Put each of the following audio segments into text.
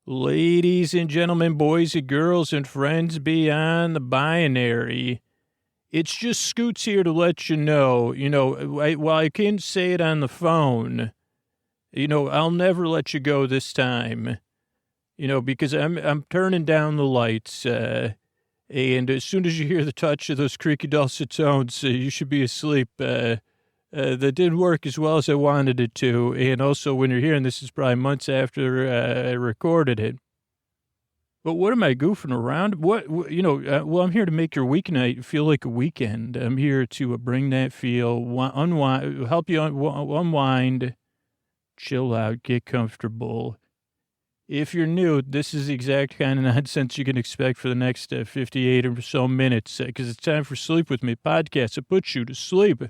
Ladies and gentlemen, boys and girls, and friends beyond the binary, it's just Scoots here to let you know, while I can't say it on the phone, I'll never let you go this time, because I'm turning down the lights, and as soon as you hear the touch of those creaky dulcet tones, you should be asleep. That didn't work as well as I wanted it to. And also, when you're hearing this, is probably months after I recorded it. But what am I goofing around? Well, I'm here to make your weeknight feel like a weekend. I'm here to bring that feel, unwind, help you unwind, chill out, get comfortable. If you're new, this is the exact kind of nonsense you can expect for the next 58 or so minutes, because it's time for Sleep With Me podcast that puts you to sleep.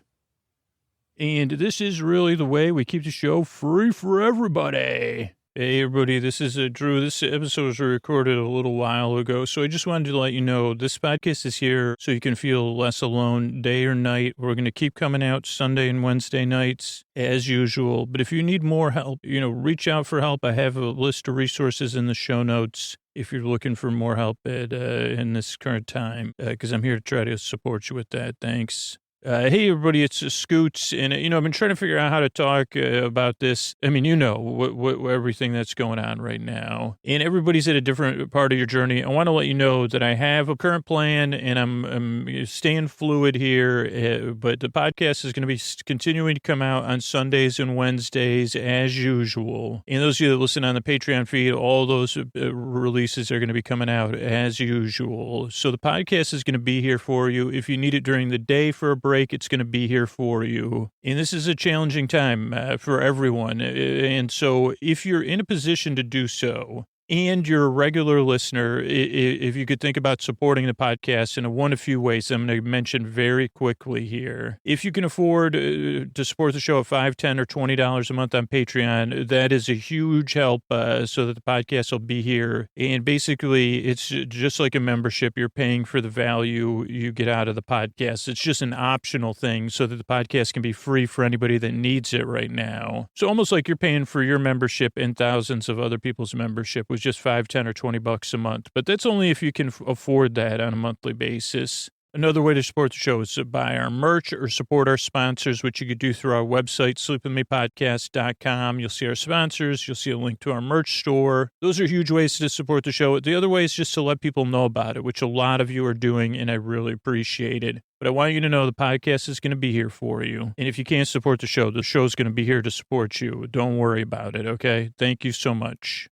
And this is really the way we keep the show free for everybody. Hey, everybody, this is Drew. This episode was recorded a little while ago, so I just wanted to let you know this podcast is here so you can feel less alone day or night. We're going to keep coming out Sunday and Wednesday nights as usual. But if you need more help, reach out for help. I have a list of resources in the show notes if you're looking for more help in this current time, because I'm here to try to support you with that. Thanks. Hey, everybody, it's Scoots, and, I've been trying to figure out how to talk about this. I mean, what everything that's going on right now, and everybody's at a different part of your journey. I want to let you know that I have a current plan, and I'm staying fluid here, but the podcast is going to be continuing to come out on Sundays and Wednesdays as usual. And those of you that listen on the Patreon feed, all those releases are going to be coming out as usual. So the podcast is going to be here for you. If you need it during the day for a break, it's going to be here for you. And this is a challenging time for everyone. And so if you're in a position to do so, and you're a regular listener, if you could think about supporting the podcast in one of few ways I'm going to mention very quickly here. If you can afford to support the show at $5, $10, or $20 a month on Patreon, that is a huge help so that the podcast will be here. And basically, it's just like a membership. You're paying for the value you get out of the podcast. It's just an optional thing so that the podcast can be free for anybody that needs it right now. So almost like you're paying for your membership and thousands of other people's membership, was just $5, $10, or $20 a month. But that's only if you can afford that on a monthly basis. Another way to support the show is to buy our merch or support our sponsors, which you could do through our website, sleepwithmepodcast.com. You'll see our sponsors. You'll see a link to our merch store. Those are huge ways to support the show. The other way is just to let people know about it, which a lot of you are doing, and I really appreciate it. But I want you to know the podcast is going to be here for you. And if you can't support the show's going to be here to support you. Don't worry about it, okay? Thank you so much.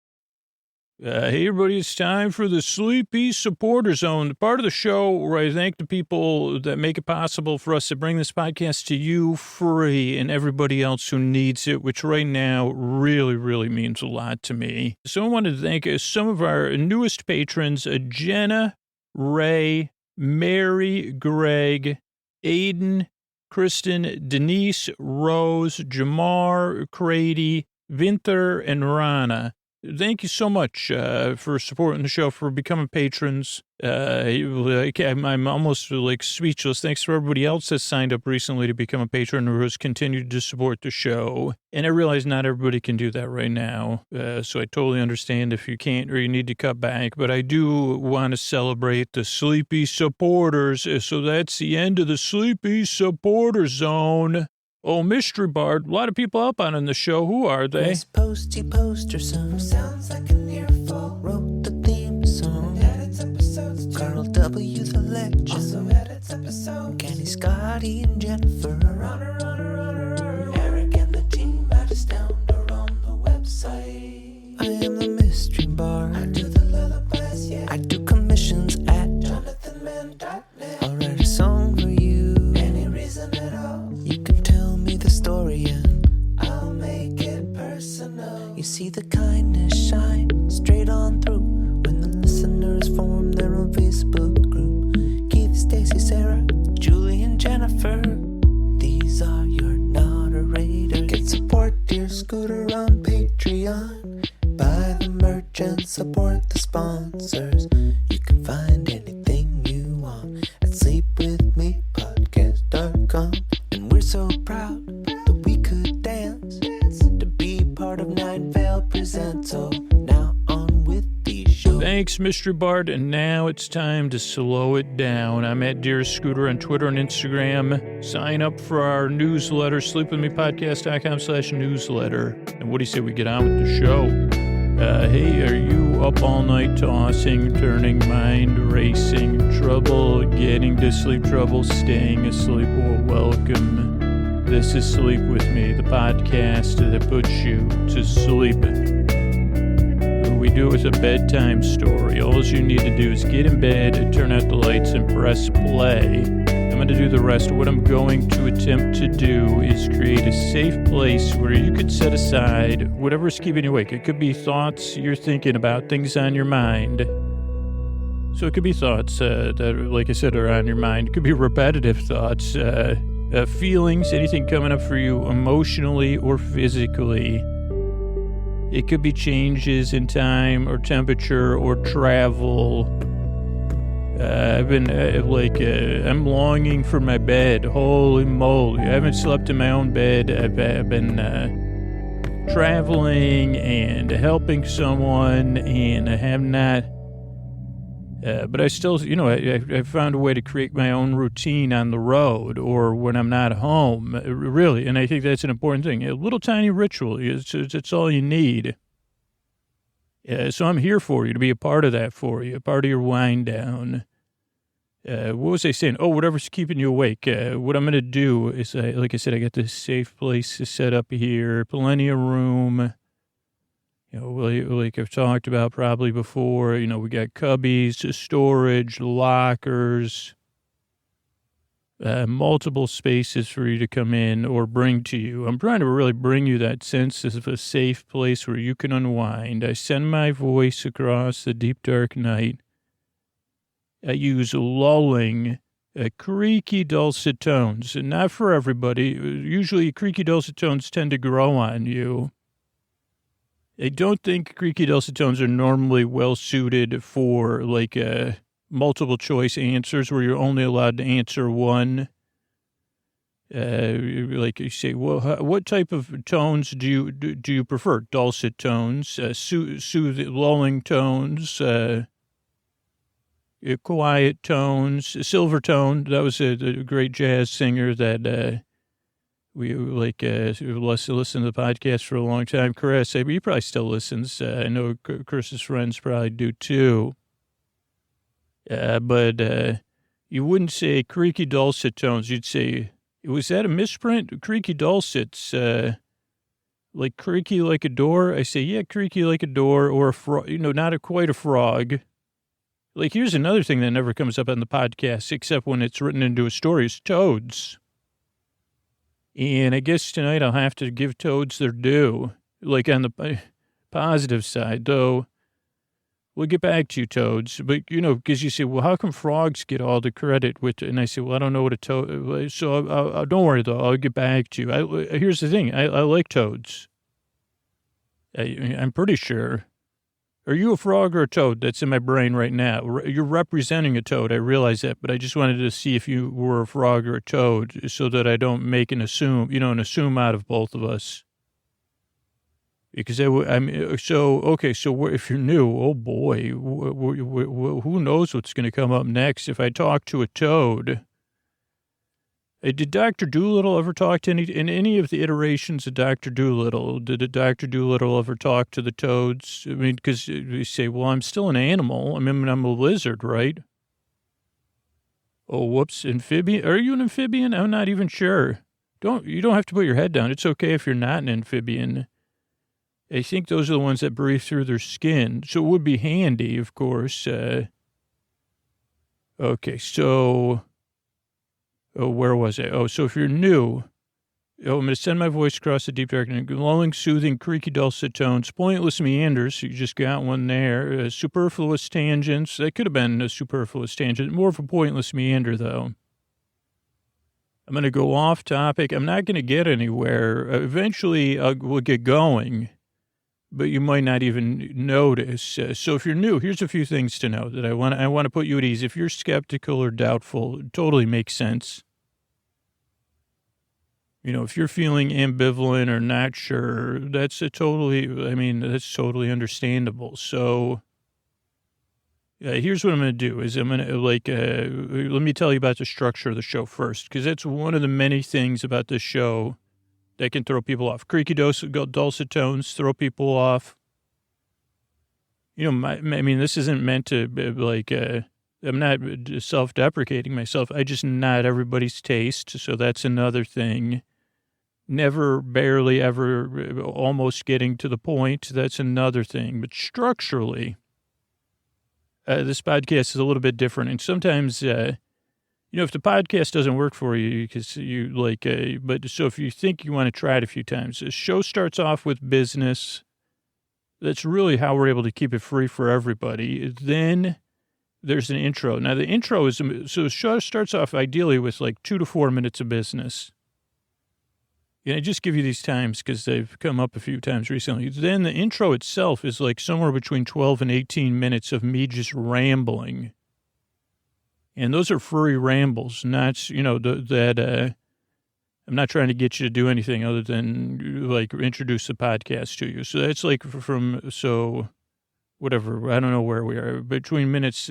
Hey, everybody, it's time for the Sleepy Supporter Zone, the part of the show where I thank the people that make it possible for us to bring this podcast to you free and everybody else who needs it, which right now really, really means a lot to me. So I wanted to thank some of our newest patrons, Jenna, Ray, Mary, Greg, Aiden, Kristen, Denise, Rose, Jamar, Crady, Vinther, and Rana. Thank you so much for supporting the show, for becoming patrons. I'm almost like speechless. Thanks for everybody else that's signed up recently to become a patron or has continued to support the show. And I realize not everybody can do that right now. So I totally understand if you can't or you need to cut back. But I do want to celebrate the Sleepy Supporters. So that's the end of the Sleepy Supporter Zone. Oh, Mystery Bard, a lot of people up on in the show. Who are they? This posty poster son sounds like an earful. Wrote the theme song. Edits episodes too. Carl W. the legend. Also edits episodes. Kenny, Scotty, and Jennifer. Runner. Eric and the team at Astound are on the website. I am the Mystery Bard. I do the lullabies, yeah. I do commissions at jonathanmann.net. I'll write a song for you. Any reason at all. You can tell me the story and I'll make it personal. You see the kindness shine straight on through when the listeners form their own Facebook group. Keith, Stacy, Sarah, Julie, and Jennifer. These are your moderators. Get support, dear Scooter, on Patreon. Buy the merch and support the sponsors. You can find anything you want at sleepwithmepodcast.com. And we're so proud that we could dance to be part of Nine Veil Presents. So now on with Thanks, Mr. Bart. And now it's time to slow it down. I'm at Dear Scooter on Twitter and Instagram. Sign up for our newsletter, sleepwithmepodcast.com/newsletter. And what do you say we get on with the show? Hey, are you up all night tossing, turning, mind racing, trouble getting to sleep, trouble staying asleep? Well, welcome. This is Sleep With Me, the podcast that puts you to sleep. We do it with a bedtime story. All you need to do is get in bed, turn out the lights, and press play. I'm going to do the rest. What I'm going to attempt to do is create a safe place where you could set aside whatever's keeping you awake. It could be thoughts you're thinking about, things on your mind. So it could be thoughts that, like I said, are on your mind. It could be repetitive thoughts, feelings, anything coming up for you emotionally or physically. It could be changes in time or temperature or travel. I'm longing for my bed. Holy moly. I haven't slept in my own bed. I've been traveling and helping someone, and I have not. But I still, I found a way to create my own routine on the road or when I'm not home, really. And I think that's an important thing. A little tiny ritual, it's all you need. So I'm here for you, to be a part of that for you, a part of your wind down. What was I saying? Oh, whatever's keeping you awake. What I'm going to do is, like I said, I got this safe place to set up here, plenty of room. Like I've talked about probably before, we got cubbies, storage, lockers, multiple spaces for you to come in or bring to you. I'm trying to really bring you that sense of a safe place where you can unwind. I send my voice across the deep, dark night. I use lulling, creaky, dulcet tones, and not for everybody. Usually creaky, dulcet tones tend to grow on you. I don't think creaky dulcet tones are normally well suited for multiple choice answers where you're only allowed to answer one. Like you say, well, what type of tones do you prefer? Dulcet tones, soothing, lulling tones, quiet tones, silver tone. That was a great jazz singer that we listen to the podcast for a long time. Chris, he probably still listens. I know Chris's friends probably do too. But you wouldn't say creaky dulcet tones. You'd say, was that a misprint? Creaky dulcets, like creaky like a door. I say, yeah, creaky like a door, or a frog. Not quite a frog. Like, here's another thing that never comes up on the podcast, except when it's written into a story, is toads. And I guess tonight I'll have to give toads their due. Like, on the positive side, though, we'll get back to you, toads. But, because you say, well, how come frogs get all the credit? And I say, well, I don't know what a toad... So don't worry, though. I'll get back to you. Here's the thing. I like toads. I'm pretty sure. Are you a frog or a toad? That's in my brain right now. You're representing a toad. I realize that, but I just wanted to see if you were a frog or a toad so that I don't make an assume out of both of us. Because so if you're new, oh boy, who knows what's going to come up next if I talk to a toad. Did Dr. Doolittle ever talk to in any of the iterations of Dr. Doolittle? Did Dr. Doolittle ever talk to the toads? I mean, because you say, well, I'm still an animal. I mean, I'm a lizard, right? Oh, whoops, amphibian? Are you an amphibian? I'm not even sure. You don't have to put your head down. It's okay if you're not an amphibian. I think those are the ones that breathe through their skin. So it would be handy, of course. Okay, so... Oh, where was I? Oh, so if you're new, I'm going to send my voice across the deep dark night, lulling, soothing, creaky, dulcet tones, pointless meanders. You just got one there. Superfluous tangents. That could have been a superfluous tangent. More of a pointless meander, though. I'm going to go off topic. I'm not going to get anywhere. Eventually, we'll get going, but you might not even notice. So if you're new, here's a few things to know that I want to put you at ease. If you're skeptical or doubtful, it totally makes sense. If you're feeling ambivalent or not sure, that's totally understandable. So Here's what I'm going to do is I'm going to let me tell you about the structure of the show first, because that's one of the many things about this show that can throw people off. Creaky dulcet tones throw people off. I mean, this isn't meant to be I'm not self-deprecating myself. I just not everybody's taste. So that's another thing. Never, barely, ever, almost getting to the point. That's another thing. But structurally, this podcast is a little bit different. And sometimes, if the podcast doesn't work for you, because so if you think you want to try it a few times, the show starts off with business. That's really how we're able to keep it free for everybody. Then there's an intro. Now, the intro is, so the show starts off ideally with 2 to 4 minutes of business. And I just give you these times because they've come up a few times recently. Then the intro itself is somewhere between 12 and 18 minutes of me just rambling. And those are free rambles, not, I'm not trying to get you to do anything other than introduce the podcast to you. So that's whatever, I don't know where we are, between minutes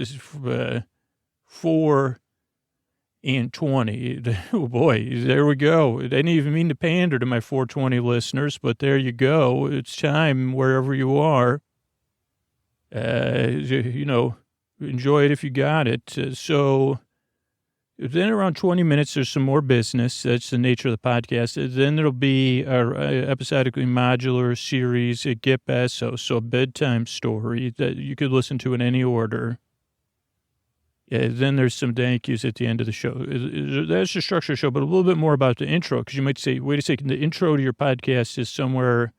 4 and 20. Oh boy, there we go. I didn't even mean to pander to my 420 listeners, but there you go. It's time wherever you are. Enjoy it if you got it. So then around 20 minutes, there's some more business. That's the nature of the podcast. Then there'll be our episodically modular series, Get Besos, so a bedtime story that you could listen to in any order. Then there's some thank yous at the end of the show. That's the structure of the show, but a little bit more about the intro, because you might say, wait a second, the intro to your podcast is somewhere,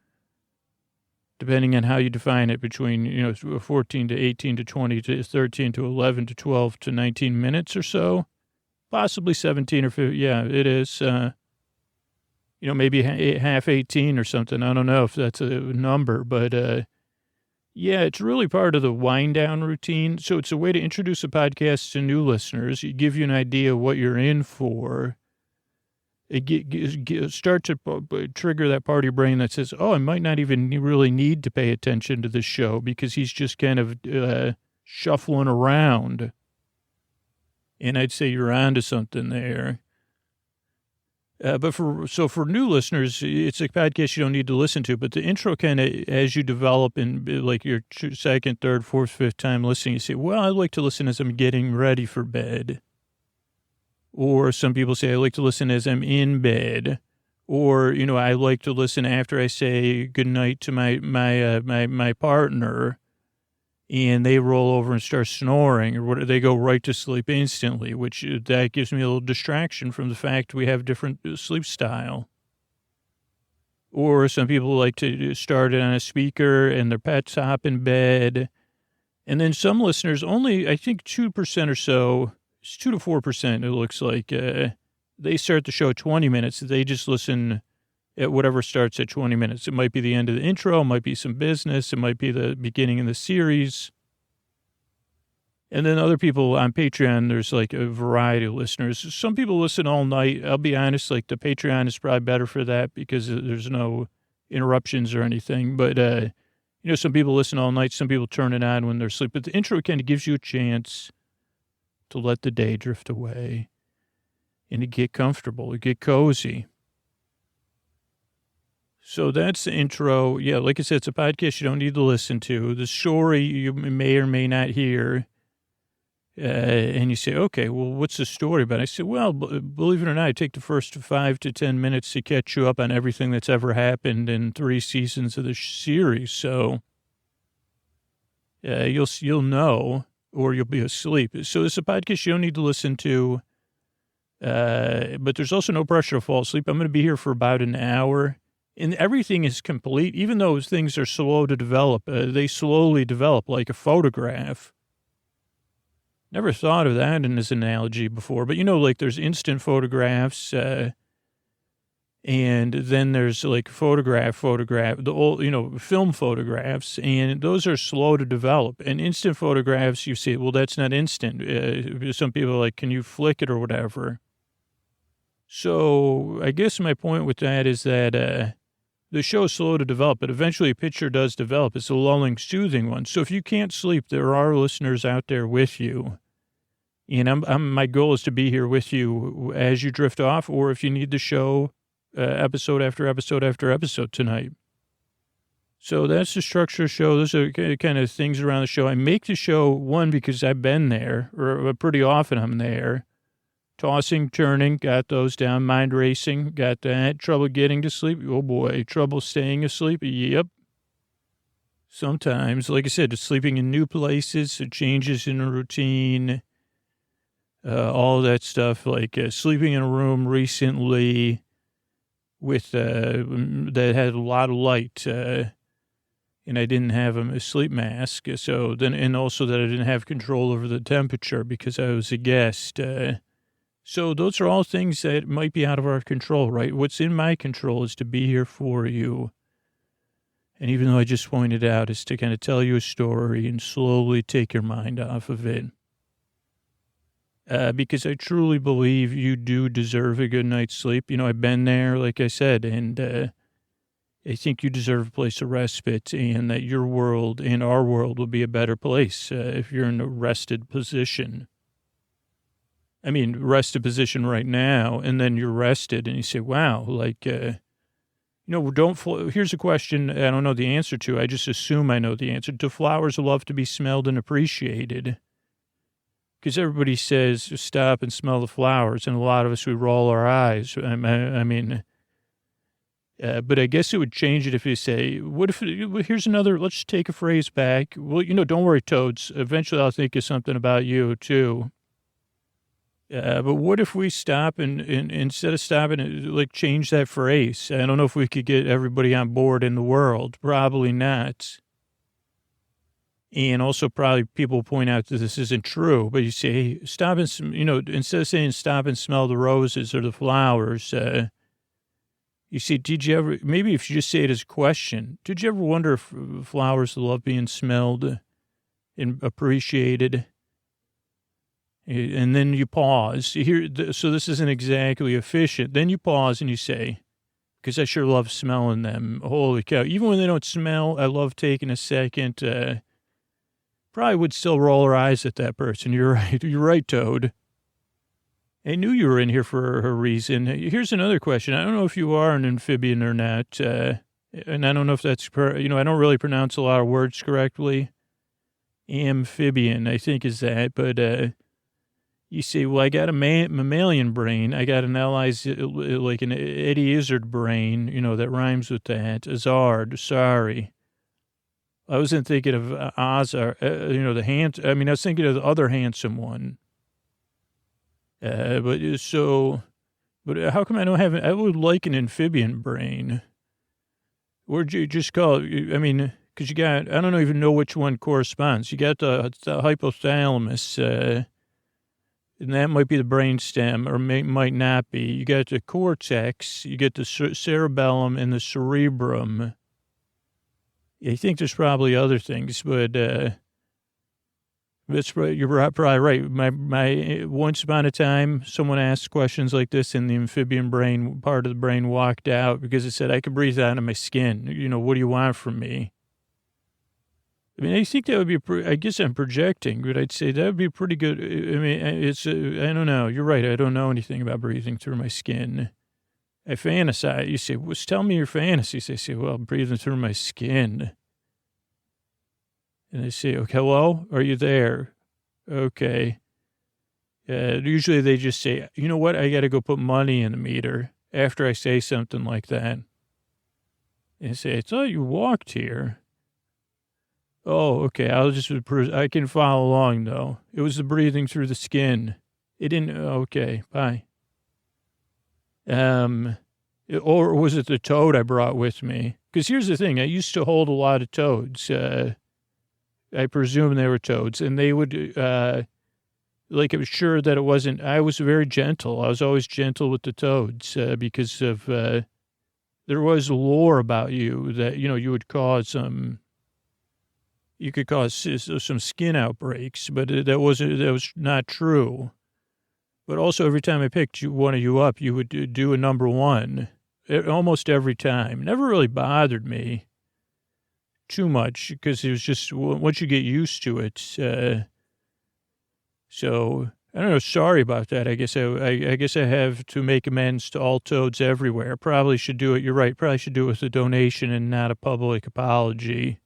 depending on how you define it, between 14 to 18 to 20 to 13 to 11 to 12 to 19 minutes or so. Possibly 17 or 15. Yeah, it is. Maybe half 18 or something. I don't know if that's a number, but it's really part of the wind down routine. So it's a way to introduce a podcast to new listeners. You give you an idea of what you're in for. It start to trigger that part of your brain that says, oh, I might not even really need to pay attention to this show because he's just kind of shuffling around. And I'd say you're onto something there. But for new listeners, it's a podcast you don't need to listen to. But the intro kind of, as you develop in your second, third, fourth, fifth time listening, you say, well, I like to listen as I'm getting ready for bed. Or some people say, I like to listen as I'm in bed. Or, I like to listen after I say goodnight to my partner. And they roll over and start snoring, or they go right to sleep instantly, which that gives me a little distraction from the fact we have different sleep style. Or some people like to start it on a speaker and their pets hop in bed. And then some listeners, only I think 2% or so, it's 2 to 4%, it looks like, they start the show at 20 minutes. They just listen at whatever starts at 20 minutes. It might be the end of the intro. It might be some business. It might be the beginning of the series. And then other people on Patreon, there's a variety of listeners. Some people listen all night. I'll be honest, the Patreon is probably better for that because there's no interruptions or anything. But, some people listen all night. Some people turn it on when they're asleep. But the intro kind of gives you a chance to let the day drift away and to get comfortable, to get cozy. So that's the intro. Yeah, like I said, it's a podcast you don't need to listen to. The story you may or may not hear. And you say, okay, well, what's the story about? I said, well, believe it or not, I take the first 5 to 10 minutes to catch you up on everything that's ever happened in 3 seasons of the series. So you'll know, or you'll be asleep. So it's a podcast you don't need to listen to. But there's also no pressure to fall asleep. I'm going to be here for about an hour. And everything is complete, even though things are slow to develop. They slowly develop like a photograph. Never thought of that in this analogy before. But, there's instant photographs. And then there's photograph, the old, film photographs. And those are slow to develop. And instant photographs, you say, well, that's not instant. Some people are like, can you flick it or whatever? So I guess my point with that is that, The show's slow to develop, but eventually a picture does develop. It's a lulling, soothing one. So if you can't sleep, there are listeners out there with you. And my goal is to be here with you as you drift off, or if you need the show episode after episode after episode tonight. So that's the structure of the show. Those are kind of things around the show. I make the show, one, because I've been there, or pretty often I'm there. Tossing, turning, got those down. Mind racing, got that. Trouble getting to sleep. Oh, boy. Trouble staying asleep. Yep. Sometimes, like I said, sleeping in new places, changes in a routine, all that stuff, like sleeping in a room recently with that had a lot of light, and I didn't have a sleep mask. So then, and also that I didn't have control over the temperature because I was a guest. So those are all things that might be out of our control, right? What's in my control is to be here for you. And even though I just pointed out, is to kind of tell you a story and slowly take your mind off of it. Because I truly believe you do deserve a good night's sleep. You know, I've been there, like I said, and I think you deserve a place of respite, and that your world and our world will be a better place if you're in a rested position. I mean, rested position right now, and then you're rested, and you say, wow, like, here's a question I don't know the answer to. I just assume I know the answer. Do flowers love to be smelled and appreciated? Because everybody says, stop and smell the flowers, and a lot of us, we roll our eyes. But I guess it would change it if you say, here's another, let's take a phrase back. Well, don't worry, Toads. Eventually I'll think of something about you, too. But what if we stop and instead of stopping, like change that phrase? I don't know if we could get everybody on board in the world. Probably not. And also probably people point out that this isn't true. But you say, stop and, instead of saying stop and smell the roses or the flowers, you say, did you ever, maybe if you just say it as a question, did you ever wonder if flowers love being smelled and appreciated? And then you pause. So this isn't exactly efficient. Then you pause and you say, because I sure love smelling them. Holy cow. Even when they don't smell, I love taking a second. Probably would still roll our eyes at that person. You're right. You're right, Toad. I knew you were in here for a reason. Here's another question. I don't know if you are an amphibian or not. And I don't know if that's, I don't really pronounce a lot of words correctly. Amphibian, I think is that. But, you say, well, I got a mammalian brain. I got an like an Eddie Izzard brain, that rhymes with that. Azard, sorry. I wasn't thinking of Azar, I was thinking of the other handsome one. But how come I don't have, I would like an amphibian brain. Where'd you just call it? Because you got, I don't even know which one corresponds. You got the hypothalamus, and that might be the brainstem, or might not be. You got the cortex, you get the cerebellum and the cerebrum. I think there's probably other things, but you're probably right. My once upon a time, someone asked questions like this, and the amphibian brain, part of the brain, walked out because it said, I can breathe out of my skin. What do you want from me? I think that would be, I guess I'm projecting, but I'd say that would be pretty good. I don't know. You're right. I don't know anything about breathing through my skin. I fantasize. You say, well, tell me your fantasies. I say, well, I'm breathing through my skin. And they say, okay, hello? Are you there? Okay. Usually they just say, you know what? I got to go put money in the meter after I say something like that. And I say, I thought you walked here. Oh, okay. I can follow along, though. It was the breathing through the skin. It didn't, okay, bye. Or was it the toad I brought with me? Because here's the thing. I used to hold a lot of toads. I presume they were toads. And they would, I was sure that it wasn't, I was very gentle. I was always gentle with the toads because of, there was lore about you that, you would cause you could cause some skin outbreaks, but that was not true. But also every time I picked one of you up, you would do a number one. almost every time. Never really bothered me too much because it was just once you get used to it. So I don't know. Sorry about that. I guess I guess I have to make amends to all toads everywhere. Probably should do it. You're right. Probably should do it with a donation and not a public apology,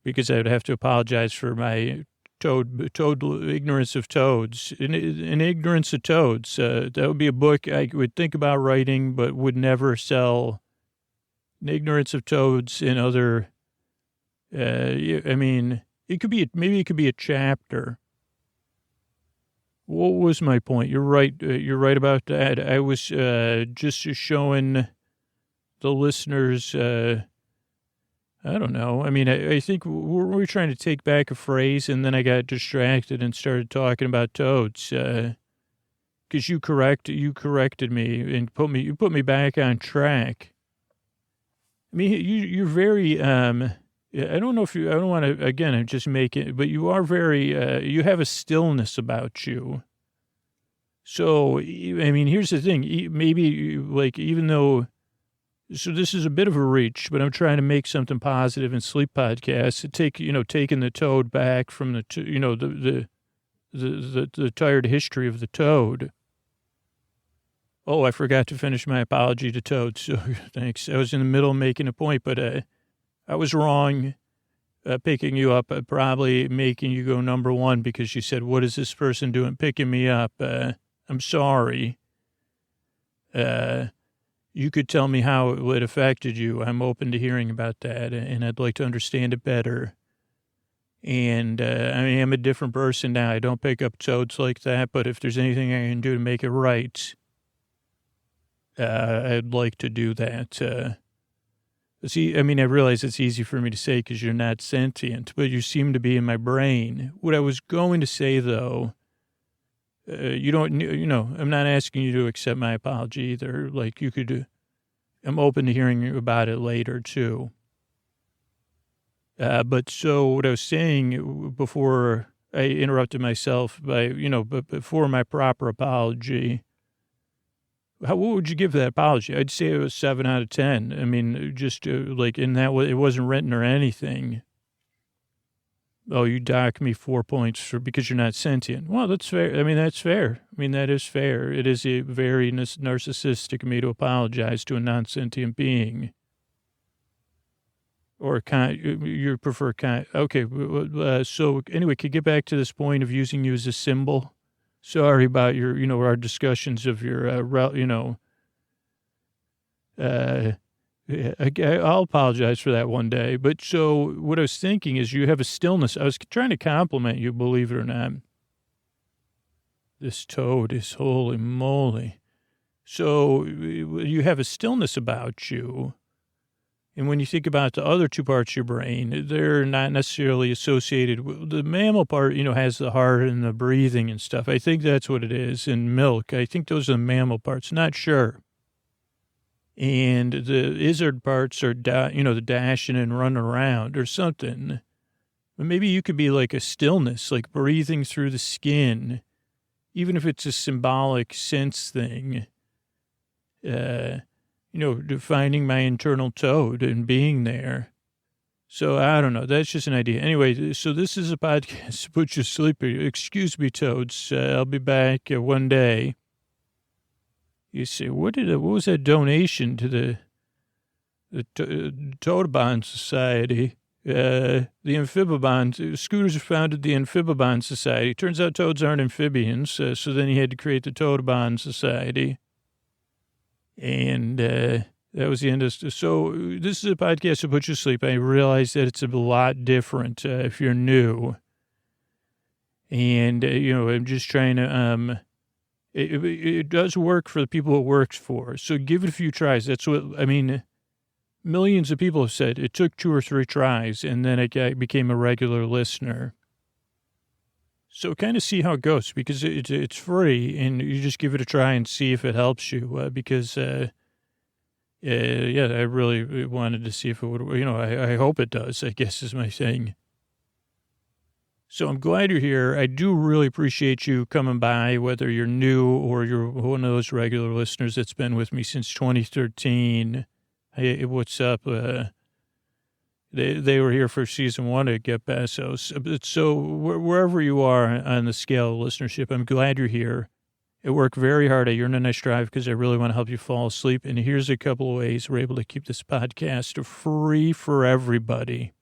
because I would have to apologize for my toad ignorance of toads. In ignorance of toads. That would be a book I would think about writing, but would never sell. In ignorance of toads and other. I mean, it could be maybe it could be a chapter. What was my point? You're right. You're right about that. I was just showing the listeners. I don't know. I mean, I think we're trying to take back a phrase, and then I got distracted and started talking about toads. Because you corrected me and you put me back on track. I mean, you're very. I don't know if you. I don't want to. Again, I'm just making. But you are very. You have a stillness about you. So I mean, here's the thing. Maybe like even though. So this is a bit of a reach, but I'm trying to make something positive in sleep podcasts. Taking the toad back from the tired history of the toad. Oh, I forgot to finish my apology to toads. So thanks. I was in the middle of making a point, but I was wrong picking you up, probably making you go number one because you said, "What is this person doing picking me up?" I'm sorry. You could tell me how it affected you. I'm open to hearing about that, and I'd like to understand it better. And I mean, I'm a different person now. I don't pick up toads like that, but if there's anything I can do to make it right, I'd like to do that. See, I mean, I realize it's easy for me to say because you're not sentient, but you seem to be in my brain. What I was going to say, though, I'm not asking you to accept my apology either. Like you could, I'm open to hearing about it later too. But so what I was saying before I interrupted myself but before my proper apology, what would you give that apology? I'd say it was 7 out of 10. I mean, just like in that way, it wasn't written or anything. Oh, you dock me 4 points because you're not sentient. Well, that's fair. I mean, that's fair. I mean, that is fair. It is a very narcissistic of me to apologize to a non-sentient being. Or you prefer okay. So anyway, could get back to this point of using you as a symbol. Sorry about our discussions of your, I'll apologize for that one day. But so what I was thinking is you have a stillness. I was trying to compliment you, believe it or not. This toad is holy moly. So you have a stillness about you. And when you think about the other two parts of your brain, they're not necessarily associated with the mammal part, has the heart and the breathing and stuff. I think that's what it is. And milk. I think those are the mammal parts. Not sure. And the lizard parts are, the dashing and running around or something. But maybe you could be like a stillness, like breathing through the skin, even if it's a symbolic sense thing. Defining my internal toad and being there. So I don't know. That's just an idea. Anyway, so this is a podcast to put you to sleep. Excuse me, toads. I'll be back one day. You say, what was that donation to the Toadabon Society? The Amphibibon, Scooters founded the Amphibibon Society. Turns out toads aren't amphibians, so then he had to create the Toadabon Society. And that was the end of it. So this is a podcast to put you to sleep. I realize that it's a lot different if you're new. And, I'm just trying to, it does work for the people it works for. So give it a few tries. That's what, millions of people have said it took 2 or 3 tries, and then I became a regular listener. So kind of see how it goes, because it's free, and you just give it a try and see if it helps you. Because, I really wanted to see if it would. I hope it does, I guess is my thing. So I'm glad you're here. I do really appreciate you coming by, whether you're new or you're one of those regular listeners that's been with me since 2013. Hey, what's up? They were here for season 1 to get Besos. So wherever you are on the scale of listenership, I'm glad you're here. I work very hard. I earn a nice drive because I really want to help you fall asleep. And here's a couple of ways we're able to keep this podcast free for everybody.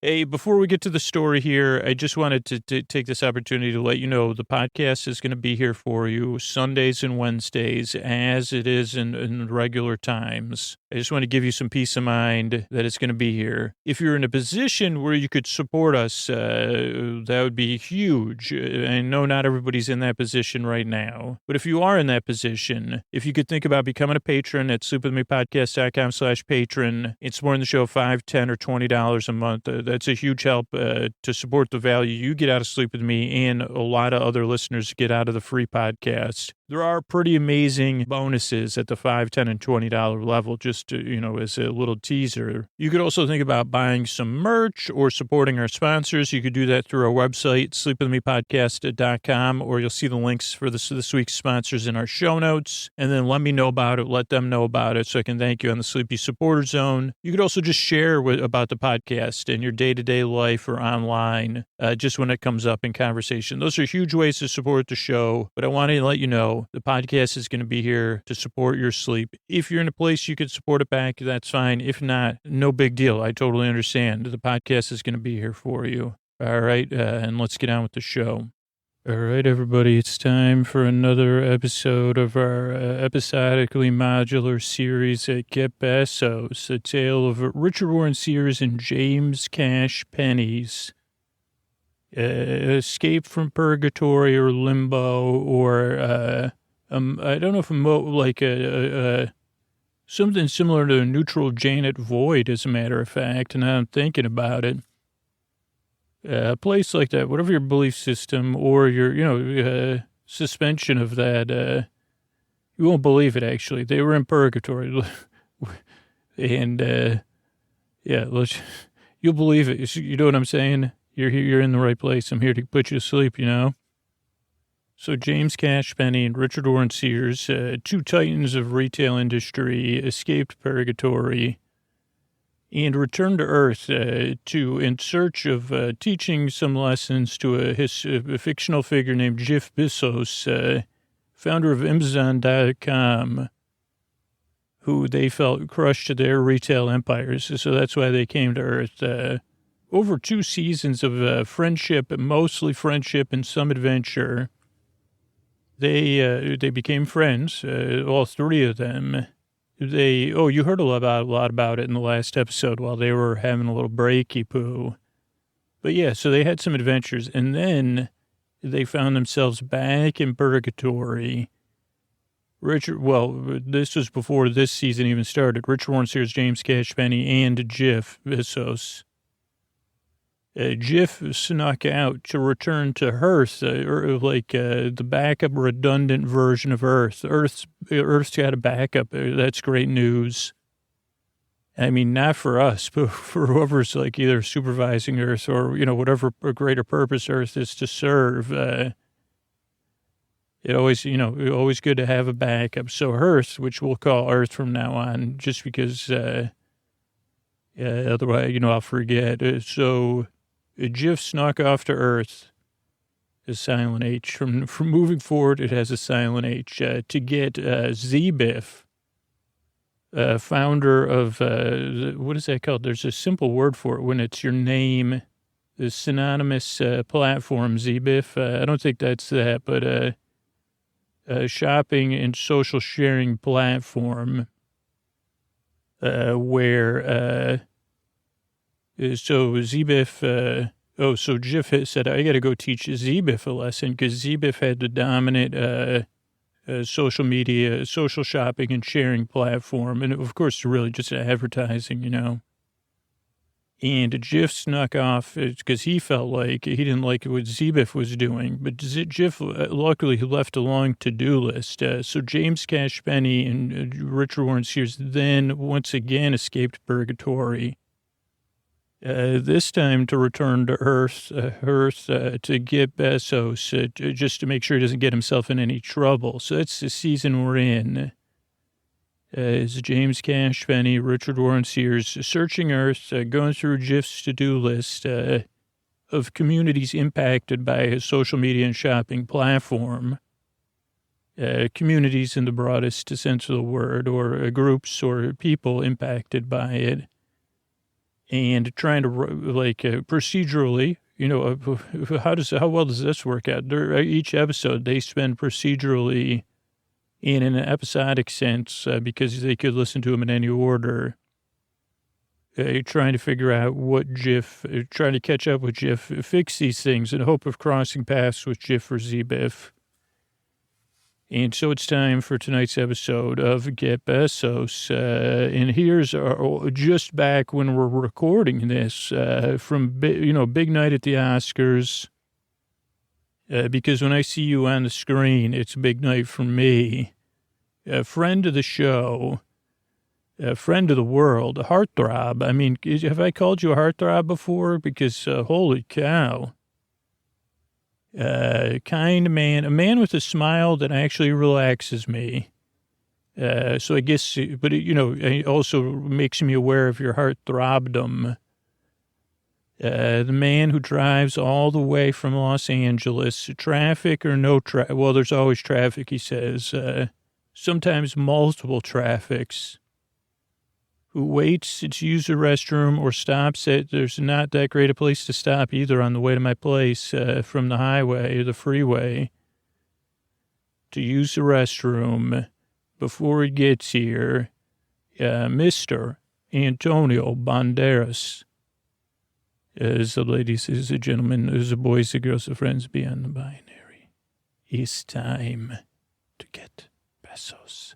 Hey, before we get to the story here, I just wanted to take this opportunity to let you know the podcast is going to be here for you Sundays and Wednesdays as it is in regular times. I just want to give you some peace of mind that it's going to be here. If you're in a position where you could support us, that would be huge. I know not everybody's in that position right now, but if you are in that position, if you could think about becoming a patron at sleepwithmepodcast.com/patron, it's more in the show, $5, $10, or $20 a month. That's a huge help to support the value you get out of Sleep With Me and a lot of other listeners get out of the free podcast. There are pretty amazing bonuses at the $5, $10, and $20 level, just to, as a little teaser. You could also think about buying some merch or supporting our sponsors. You could do that through our website, sleepwithmepodcast.com, or you'll see the links for this week's sponsors in our show notes. And then let me know about it. Let them know about it so I can thank you on the Sleepy Supporter Zone. You could also just share about the podcast in your day-to-day life or online, just when it comes up in conversation. Those are huge ways to support the show, but I wanted to let you know the podcast is going to be here to support your sleep. If you're in a place you could support it back, that's fine. If not, no big deal. I totally understand. The podcast is going to be here for you. All right, and let's get on with the show. All right, everybody, it's time for another episode of our episodically modular series at Get Besos, a tale of Richard Warren Sears and James Cash Penny's escape from purgatory or limbo, or I don't know if something similar to a neutral Janet Void, as a matter of fact. Now I'm thinking about it. A place like that, whatever your belief system or your suspension of that, you won't believe it. Actually, they were in purgatory, and you'll believe it. You know what I'm saying? You're in the right place. I'm here to put you to sleep, So James Cash Penny and Richard Warren Sears, two titans of retail industry, escaped purgatory and returned to Earth in search of teaching some lessons to a fictional figure named Jeff Besos, founder of Amazon.com, who they felt crushed their retail empires. So that's why they came to Earth. Over 2 seasons of friendship, mostly friendship and some adventure, they became friends, all 3 of them. You heard a lot about it in the last episode while they were having a little breaky poo. But yeah, so they had some adventures, and then they found themselves back in purgatory. This was before this season even started. Richard Warren Sears, James Cash Penny, and Jeff Besos. Jeff snuck out to return to Earth, the backup redundant version of Earth. Earth's got a backup. That's great news. I mean, not for us, but for whoever's either supervising Earth or, whatever greater purpose Earth is to serve. Always good to have a backup. So Earth, which we'll call Earth from now on, just because, otherwise, I'll forget. So Jeff snuck off to Earth, a silent H. From moving forward, it has a silent H, to get Z-Biff, founder of, what is that called? There's a simple word for it when it's your name, the synonymous platform, Z-Biff. I don't think that's that, but a shopping and social sharing platform where... So Z-Biff, so Jeff said, I got to go teach Z-Biff a lesson because Z-Biff had the dominant social media, social shopping and sharing platform. And of course, really just advertising, And Jeff snuck off because he felt like he didn't like what Z-Biff was doing. But Jeff, luckily, he left a long to-do list. So James Cash Penny and Richard Warren Sears then once again escaped purgatory. This time to return to Earth, to get Besos, just to make sure he doesn't get himself in any trouble. So that's the season we're in. Is James Cash Penny, Richard Warren Sears, searching Earth, going through Jif's to-do list of communities impacted by a social media and shopping platform. Communities in the broadest sense of the word, or groups or people impacted by it. And trying to, procedurally, how well does this work out? Each episode, they spend procedurally in an episodic sense, because they could listen to them in any order, trying to figure out what Jif, trying to catch up with Jif, fix these things in hope of crossing paths with Jif or Z-Biff. And so it's time for tonight's episode of Get Besos. And here's just back when we're recording this, from, big night at the Oscars. Because when I see you on the screen, it's a big night for me. A friend of the show, a friend of the world, a heartthrob. I mean, have I called you a heartthrob before? Because, holy cow. Kind man, a man with a smile that actually relaxes me. So I guess, but it also makes me aware of your heartthrobdom. The man who drives all the way from Los Angeles, traffic or no traffic. Well, there's always traffic, he says. Sometimes multiple traffics. Who waits to use the restroom or stops at, there's not that great a place to stop either on the way to my place, from the highway or the freeway, to use the restroom before he gets here. Mr. Antonio Banderas. As the ladies, as the gentlemen, as the boys, the girls, the friends beyond the binary. It's time to get Besos.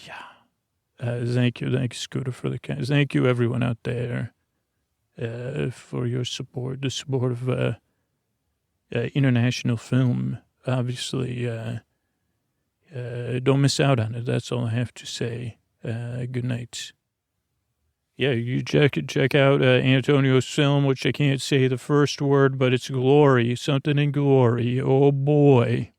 Yeah. Thank you, Scooter, for the kind. Thank you, everyone out there, for your support, the support of international film. Obviously, don't miss out on it. That's all I have to say. Good night. Yeah, you check out Antonio's film, which I can't say the first word, but it's glory, something in glory. Oh, boy.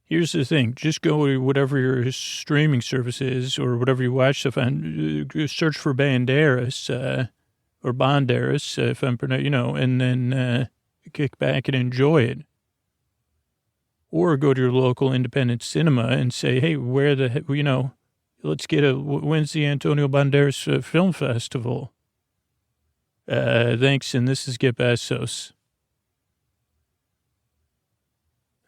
Here's the thing. Just go to whatever your streaming service is or whatever you watch stuff on. Search for Banderas, or Banderas, if I'm pronouncing, and then kick back and enjoy it. Or go to your local independent cinema and say, hey, where the heck, let's get when's the Antonio Banderas Film Festival? Thanks, and this is Get Besos.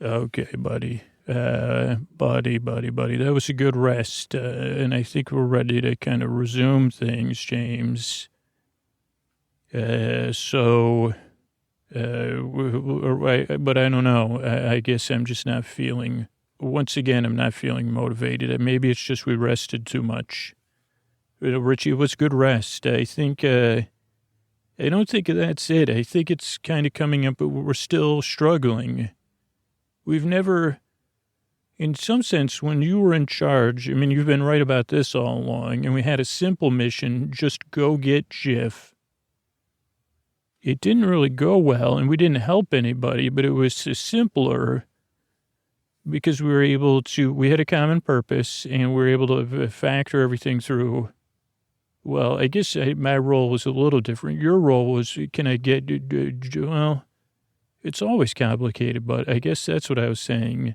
Okay, buddy. Buddy. That was a good rest, and I think we're ready to kind of resume things, James. But I don't know. I guess I'm just not feeling, once again, I'm not feeling motivated. Maybe it's just we rested too much. Richie, it was good rest. I think, I don't think that's it. I think it's kind of coming up, but we're still struggling. We've never... In some sense, when you were in charge, I mean, you've been right about this all along, and we had a simple mission, just go get Jif. It didn't really go well, and we didn't help anybody, but it was simpler because we had a common purpose, and we were able to factor everything through. Well, I guess my role was a little different. Your role was, well, it's always complicated, but I guess that's what I was saying.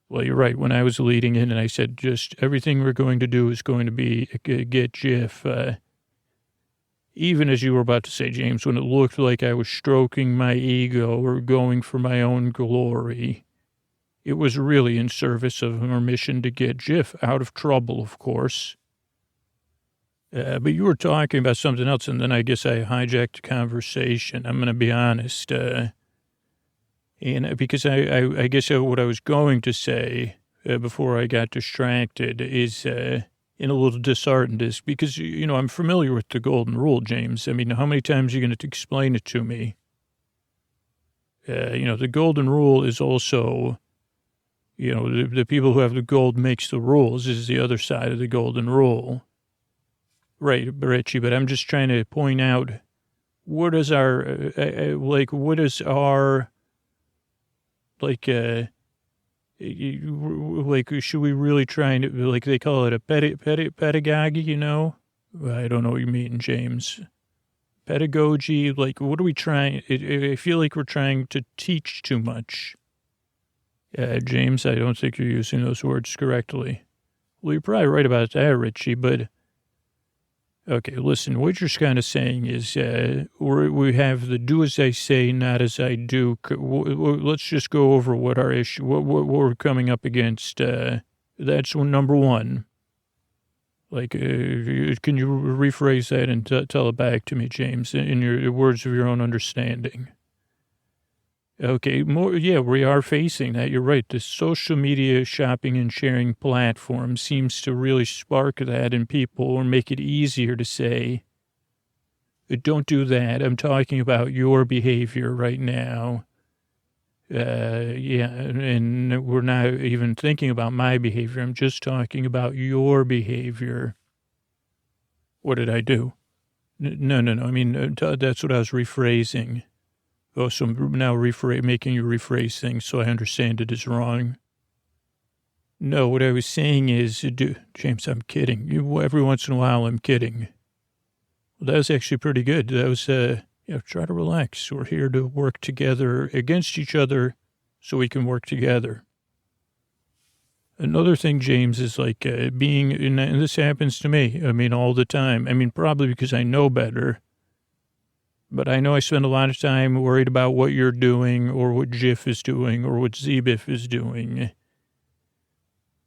Well, you're right. When I was leading in and I said, just everything we're going to do is going to be get Jif. Even as you were about to say, James, when it looked like I was stroking my ego or going for my own glory, it was really in service of our mission to get Jif out of trouble, of course. But you were talking about something else, and then I guess I hijacked the conversation. I'm going to be honest. And because I guess what I was going to say before I got distracted is in a little disheartened is because, I'm familiar with the golden rule, James. I mean, how many times are you going to explain it to me? The golden rule is also, the people who have the gold makes the rules is the other side of the golden rule. Right, Richie, but I'm just trying to point out what is our, what is our, like, like, should we really try and, like, they call it a pedagogy, you know? I don't know what you mean, James. Pedagogy, like, what are we trying? I feel like we're trying to teach too much. James, I don't think you're using those words correctly. Well, you're probably right about that, Richie, but okay, listen, what you're kind of saying is we have the do as I say, not as I do. Let's just go over what our issue, what we're coming up against. That's number one. Like, can you rephrase that and tell it back to me, James, in your words of your own understanding? Okay, yeah, we are facing that. You're right. The social media shopping and sharing platform seems to really spark that in people or make it easier to say, don't do that. I'm talking about your behavior right now. Yeah, and we're not even thinking about my behavior. I'm just talking about your behavior. What did I do? No. I mean, that's what I was rephrasing. Oh, so I'm now making you rephrase things so I understand it is wrong. No, what I was saying is, James, I'm kidding. Every once in a while, I'm kidding. Well, that was actually pretty good. That was, try to relax. We're here to work together against each other so we can work together. Another thing, James, is like being, and this happens to me, I mean, all the time. I mean, probably because I know better. But I know I spend a lot of time worried about what you're doing or what Jiff is doing or what Zbiff is doing.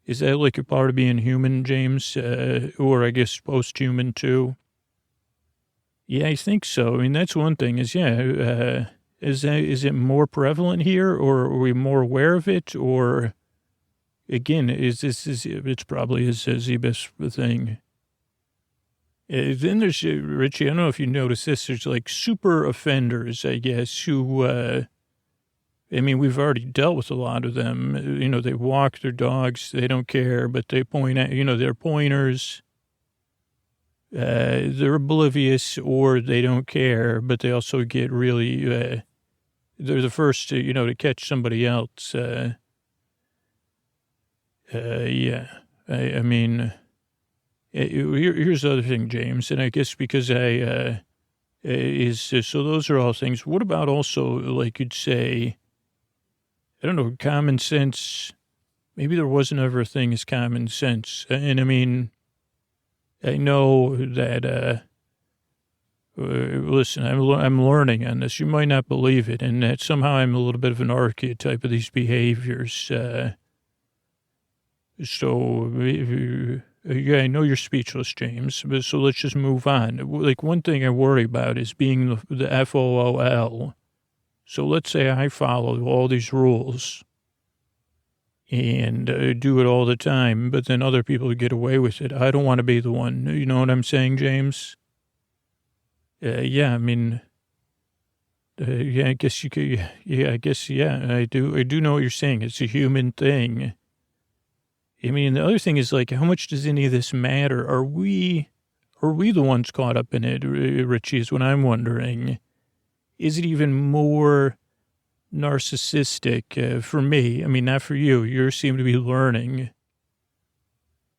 Is that like a part of being human, James? Or I guess post-human too? Yeah, I think so. I mean, that's one thing is, is it more prevalent here or are we more aware of it? Or again, it's probably a Zbiff thing. Then there's, Richie, I don't know if you noticed this, there's like super offenders, I guess, who, I mean, we've already dealt with a lot of them. You know, they walk their dogs, they don't care, but they point at, they're pointers. They're oblivious or they don't care, but they also get really, they're the first to, to catch somebody else. Yeah, I mean... Here's the other thing, James, and I guess because so those are all things. What about also, like you'd say, I don't know, common sense? Maybe there wasn't ever a thing as common sense. And I mean, I know that, listen, I'm learning on this. You might not believe it, and that somehow I'm a little bit of an archetype of these behaviors. So... Yeah, I know you're speechless, James, but so let's just move on. Like, one thing I worry about is being the FOOL. So let's say I follow all these rules and do it all the time, but then other people get away with it. I don't want to be the one. You know what I'm saying, James? Yeah, I mean, yeah, I guess you could, yeah, I guess, yeah, I do know what you're saying. It's a human thing. I mean, the other thing is, like, how much does any of this matter? Are we the ones caught up in it, Richie, is what I'm wondering. Is it even more narcissistic for me? I mean, not for you. You seem to be learning.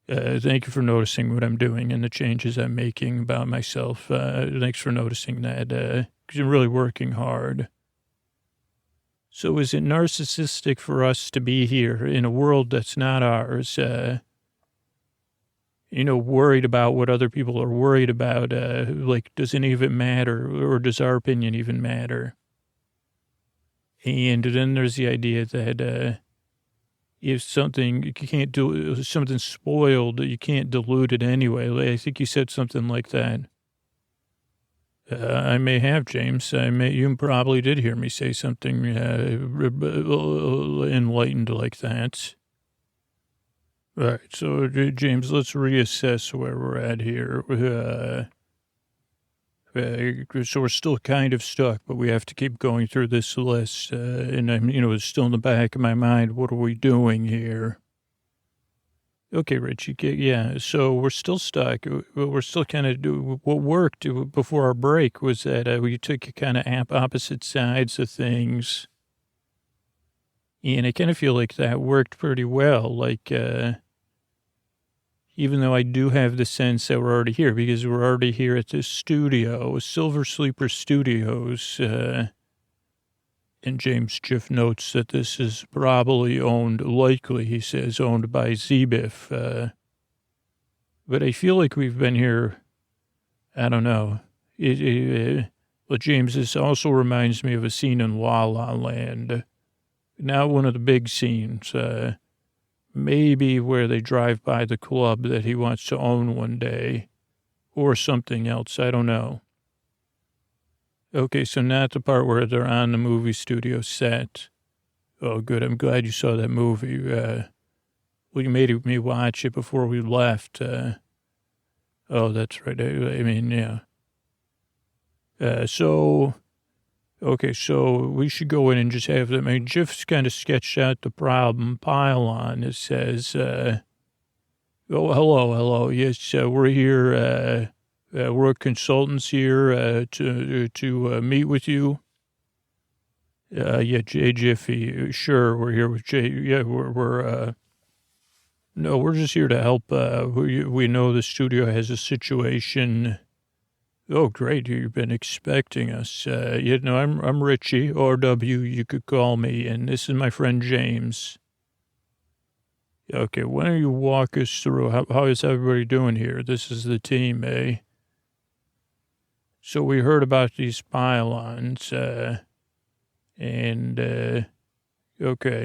Thank you for noticing what I'm doing and the changes I'm making about myself. Thanks for noticing that, because I'm really working hard. So is it narcissistic for us to be here in a world that's not ours, worried about what other people are worried about? Like, does any of it matter, or does our opinion even matter? And then there's the idea that if something, you can't do, something's spoiled, you can't dilute it anyway. I think you said something like that. I may have, James. You probably did hear me say something enlightened like that. All right, so James, let's reassess where we're at here. So we're still kind of stuck, but we have to keep going through this list. And I'm, it's still in the back of my mind. What are we doing here? Okay, Richie. Yeah. So we're still stuck. We're still kind of what worked before our break was that we took kind of opposite sides of things. And I kind of feel like that worked pretty well. Like, even though I do have the sense that we're already here because we're already here at this studio, Silver Sleeper Studios. And James Jiff notes that this is probably likely, he says, owned by ZBIF. But I feel like we've been here, I don't know. Well, James, this also reminds me of a scene in La La Land. Not one of the big scenes, maybe where they drive by the club that he wants to own one day, or something else, I don't know. Okay, so not the part where they're on the movie studio set. Oh, good. I'm glad you saw that movie. Well, you made me watch it before we left. Oh, that's right. I mean, yeah. Okay, so we should go in and just have them. I mean, Jeff's kind of sketched out the problem pylon. It says, oh, hello. Yes, we're here. We're consultants here to meet with you. Yeah, Jay Jiffy. Sure, we're here with Jay. Yeah, no, we're just here to help. We know the studio has a situation. Oh, great. You've been expecting us. I'm Richie, R.W., you could call me, and this is my friend James. Okay, why don't you walk us through, how is everybody doing here? This is the team, eh? So we heard about these pylons, okay,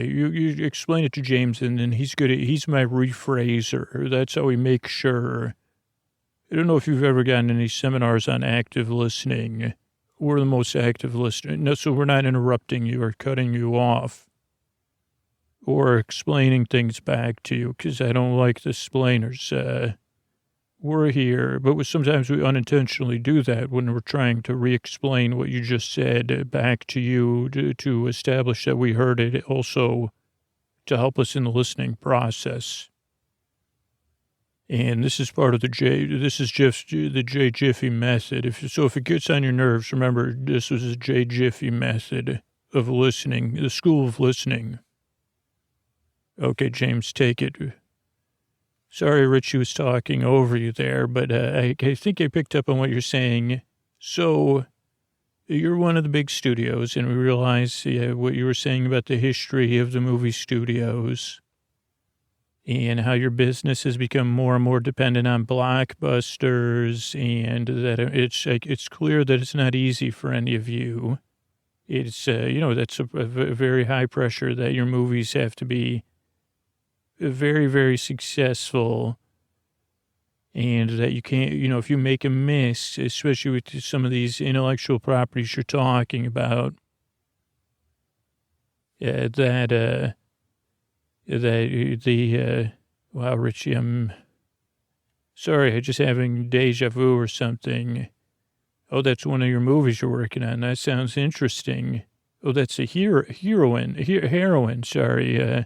you explain it to James, and then he's my rephraser. That's how we make sure. I don't know if you've ever gotten any seminars on active listening. We're the most active listener. No, so we're not interrupting you or cutting you off or explaining things back to you because I don't like the explainers. We're here, but sometimes we unintentionally do that when we're trying to re-explain what you just said back to you to establish that we heard it, also to help us in the listening process. And this is part of the J Jiffy method. If it gets on your nerves, remember this was a J Jiffy method of listening, the school of listening. Okay, James, take it. Sorry, Richie was talking over you there, but I think I picked up on what you're saying. So you're one of the big studios, and we realize what you were saying about the history of the movie studios and how your business has become more and more dependent on blockbusters, and that it's clear that it's not easy for any of you. It's, that's a very high pressure that your movies have to be very, very successful, and that you can't, if you make a miss, especially with some of these intellectual properties you're talking about, wow, Richie, I'm sorry, I'm just having deja vu or something. Oh, that's one of your movies you're working on. That sounds interesting. Oh, that's a heroine, sorry,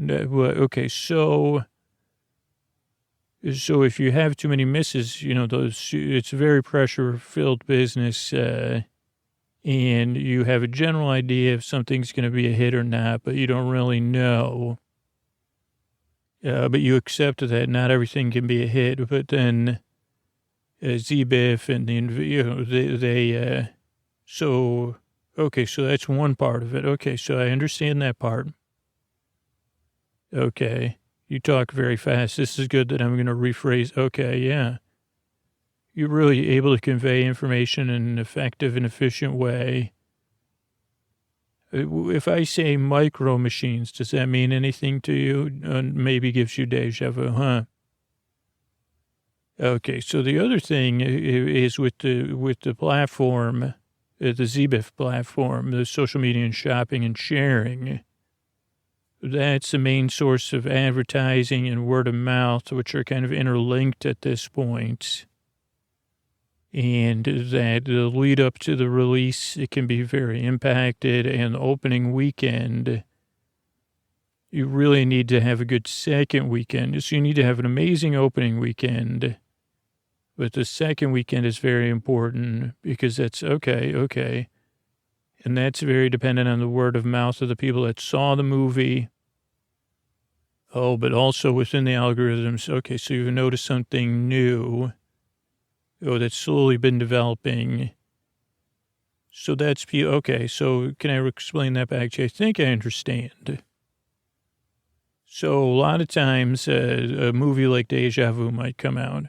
okay, so if you have too many misses, it's a very pressure-filled business, and you have a general idea if something's going to be a hit or not, but you don't really know. But you accept that not everything can be a hit, but then ZBIF and so that's one part of it. Okay, so I understand that part. Okay. You talk very fast. This is good that I'm going to rephrase. Okay, yeah. You're really able to convey information in an effective and efficient way. If I say micro machines, does that mean anything to you? Maybe gives you deja vu, huh? Okay, so the other thing is with the platform, the ZBIF platform, the social media and shopping and sharing. That's the main source of advertising and word of mouth, which are kind of interlinked at this point. And that the lead up to the release, it can be very impacted. And the opening weekend, you really need to have a good second weekend. So you need to have an amazing opening weekend. But the second weekend is very important because that's okay. And that's very dependent on the word of mouth of the people that saw the movie. Oh, but also within the algorithms. Okay, so you've noticed something new. Oh, that's slowly been developing. So that's, okay, so can I explain that back to you? I think I understand. So a lot of times a movie like Deja Vu might come out.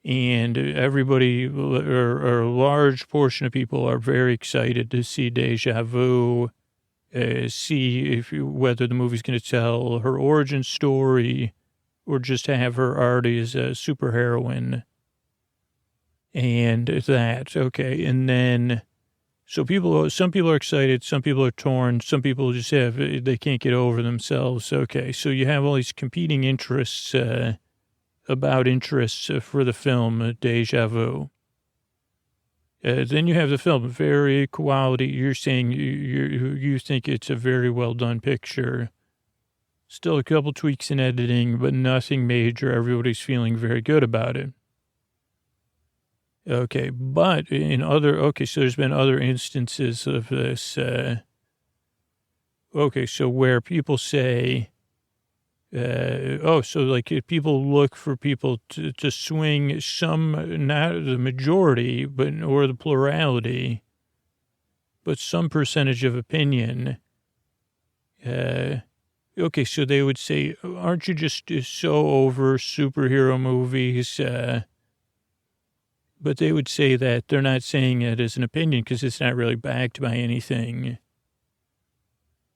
And everybody, or a large portion of people, are very excited to see Deja Vu, see whether the movie's going to tell her origin story or just have her already as a superheroine. And that, okay. And then, so some people are excited, some people are torn, some people just they can't get over themselves. Okay, so you have all these competing interests, about interests for the film Deja Vu. Then you have the film, very quality. You're saying you think it's a very well done picture. Still a couple tweaks in editing, but nothing major. Everybody's feeling very good about it. Okay, but so there's been other instances of this. Okay, so where people say, so like people look for people to swing some, not the majority, or the plurality, but some percentage of opinion. Okay, so they would say, aren't you just so over superhero movies? But they would say that they're not saying it as an opinion because it's not really backed by anything.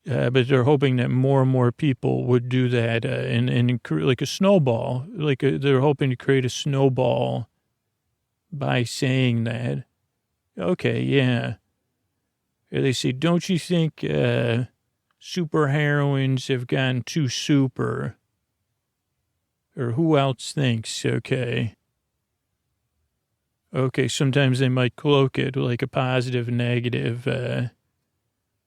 But they're hoping that more and more people would do that and like a snowball. They're hoping to create a snowball by saying that. Okay, yeah. They say, don't you think super heroines have gone too super? Or who else thinks, okay. Okay, sometimes they might cloak it like a positive, negative,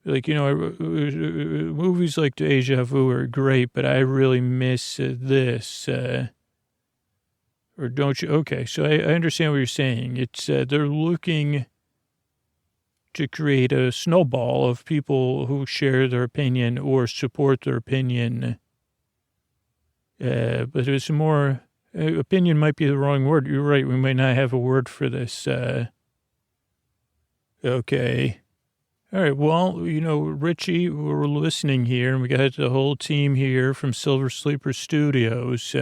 movies like Deja Vu are great, but I really miss this. Or don't you? Okay, so I understand what you're saying. It's they're looking to create a snowball of people who share their opinion or support their opinion. But it's more, opinion might be the wrong word. You're right. We might not have a word for this. Okay. All right. Well, Richie, we're listening here, and we got the whole team here from Silver Sleeper Studios.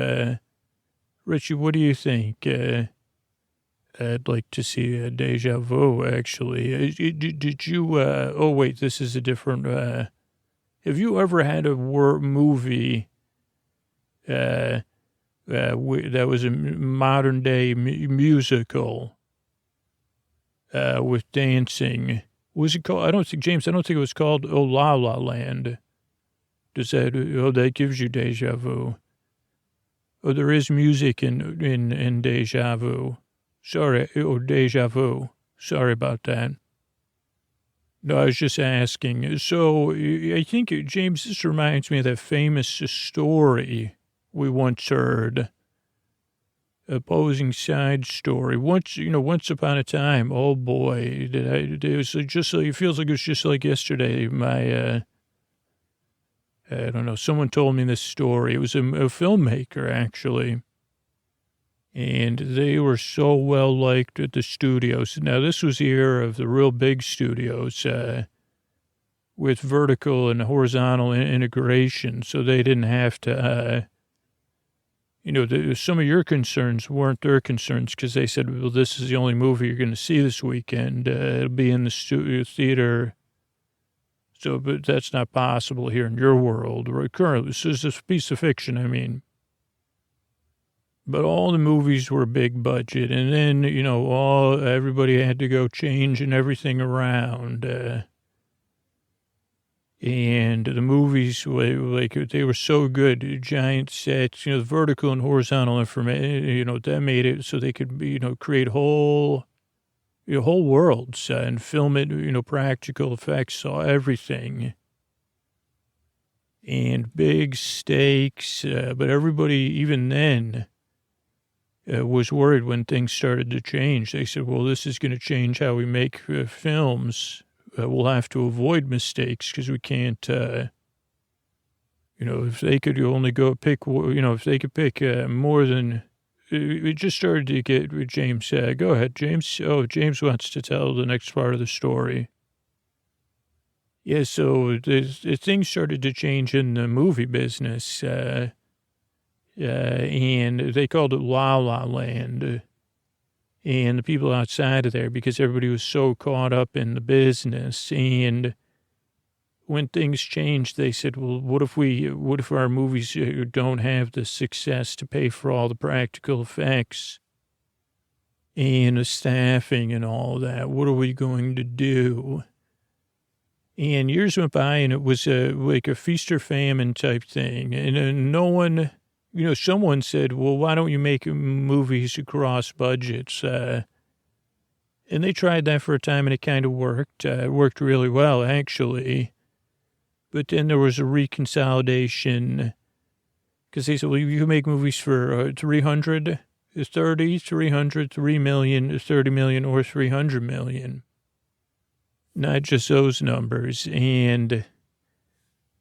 Richie, what do you think? I'd like to see Deja Vu, actually. Did you, oh, wait, this is a different, have you ever had a movie that was a modern day musical with dancing? Was it called, I don't think it was called Oh La La Land. That gives you Deja Vu. Oh, there is music in Deja Vu. Sorry, Deja Vu. Sorry about that. No, I was just asking. So I think, James, this reminds me of that famous story we once heard. Opposing side story. Once upon a time, oh boy, it was just like, it feels like it was just like yesterday. I don't know, someone told me this story. It was a filmmaker, actually. And they were so well liked at the studios. Now, this was the era of the real big studios with vertical and horizontal integration. So they didn't have to, some of your concerns weren't their concerns because they said, well, this is the only movie you're going to see this weekend. It'll be in the theater. So, but that's not possible here in your world. Right? Currently, this is a piece of fiction, I mean. But all the movies were big budget. And then, everybody had to go changing everything around. And the movies, they were so good, giant sets, vertical and horizontal information, that made it so they could, create whole worlds and film it, practical effects, saw everything. and big stakes. But everybody, even then, was worried when things started to change. They said, well, this is going to change how we make films. We'll have to avoid mistakes because we can't, if they could only go pick, if they could pick more than, it just started to get with James. Go ahead, James. Oh, James wants to tell the next part of the story. Yeah, so things started to change in the movie business. And they called it La La Land. And the people outside of there, because everybody was so caught up in the business. And when things changed, they said, well, what if our movies don't have the success to pay for all the practical effects and the staffing and all that? What are we going to do? And years went by, and it was like a feast or famine type thing. And no one... someone said, well, why don't you make movies across budgets? And they tried that for a time, and it kind of worked. It worked really well, actually. But then there was a reconsolidation because they said, well, you can make movies for 300, 3 million, 30 million, or 300 million. Not just those numbers. And...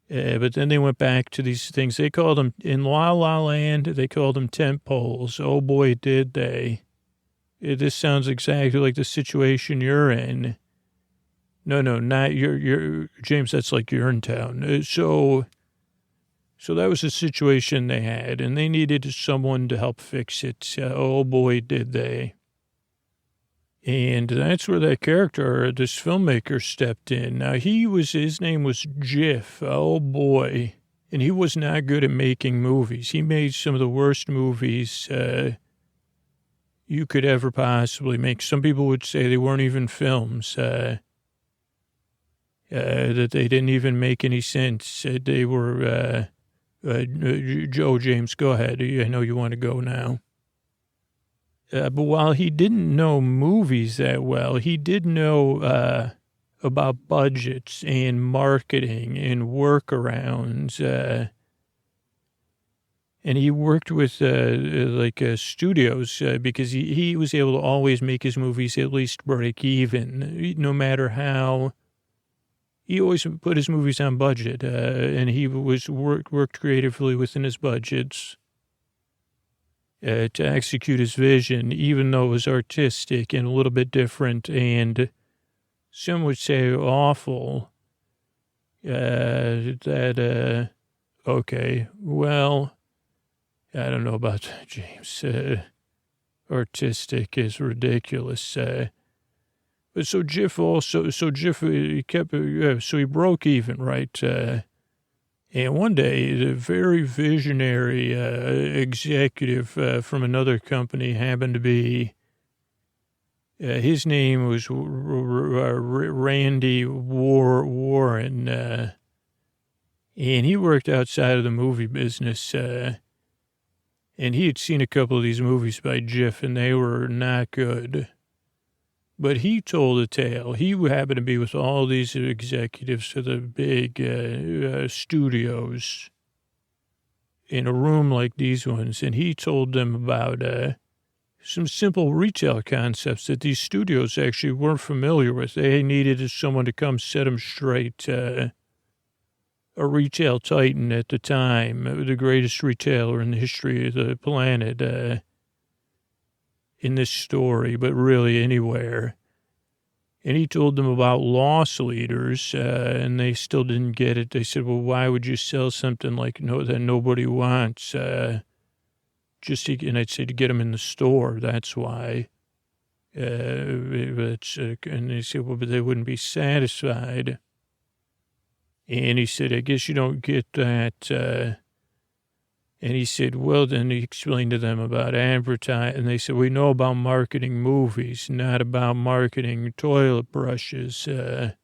but then they went back to these things. They called them, in La La Land, they called them tent poles. Oh, boy, did they. This sounds exactly like the situation you're in. No, not you're James, that's like you're in town. So that was the situation they had, and they needed someone to help fix it. Oh, boy, did they. And that's where that character, this filmmaker, stepped in. Now, his name was Jiff. Oh, boy. And he was not good at making movies. He made some of the worst movies you could ever possibly make. Some people would say they weren't even films, that they didn't even make any sense. They were, James, go ahead. I know you want to go now. But while he didn't know movies that well, he did know about budgets and marketing and workarounds. And he worked with studios because he was able to always make his movies at least break even, no matter how. He always put his movies on budget, and he worked creatively within his budgets. To execute his vision, even though it was artistic and a little bit different and some would say awful. Okay, well, I don't know about that, James. Artistic is ridiculous. But so Jiff, he kept, so he broke even, right? And one day, the very visionary executive from another company happened to be, his name was Randy Warren, and he worked outside of the movie business, and he had seen a couple of these movies by Jiff, and they were not good. But he told a tale. He happened to be with all these executives of the big studios in a room like these ones, and he told them about some simple retail concepts that these studios actually weren't familiar with. They needed someone to come set them straight. A retail titan at the time, the greatest retailer in the history of the planet, in this story, but really anywhere. And he told them about loss leaders, and they still didn't get it. They said, well, why would you sell something like that nobody wants? And I'd say to get them in the store, that's why. And they said, well, but they wouldn't be satisfied. And he said, I guess you don't get that. And he said, well, then he explained to them about advertising. And they said, we know about marketing movies, not about marketing toilet brushes. And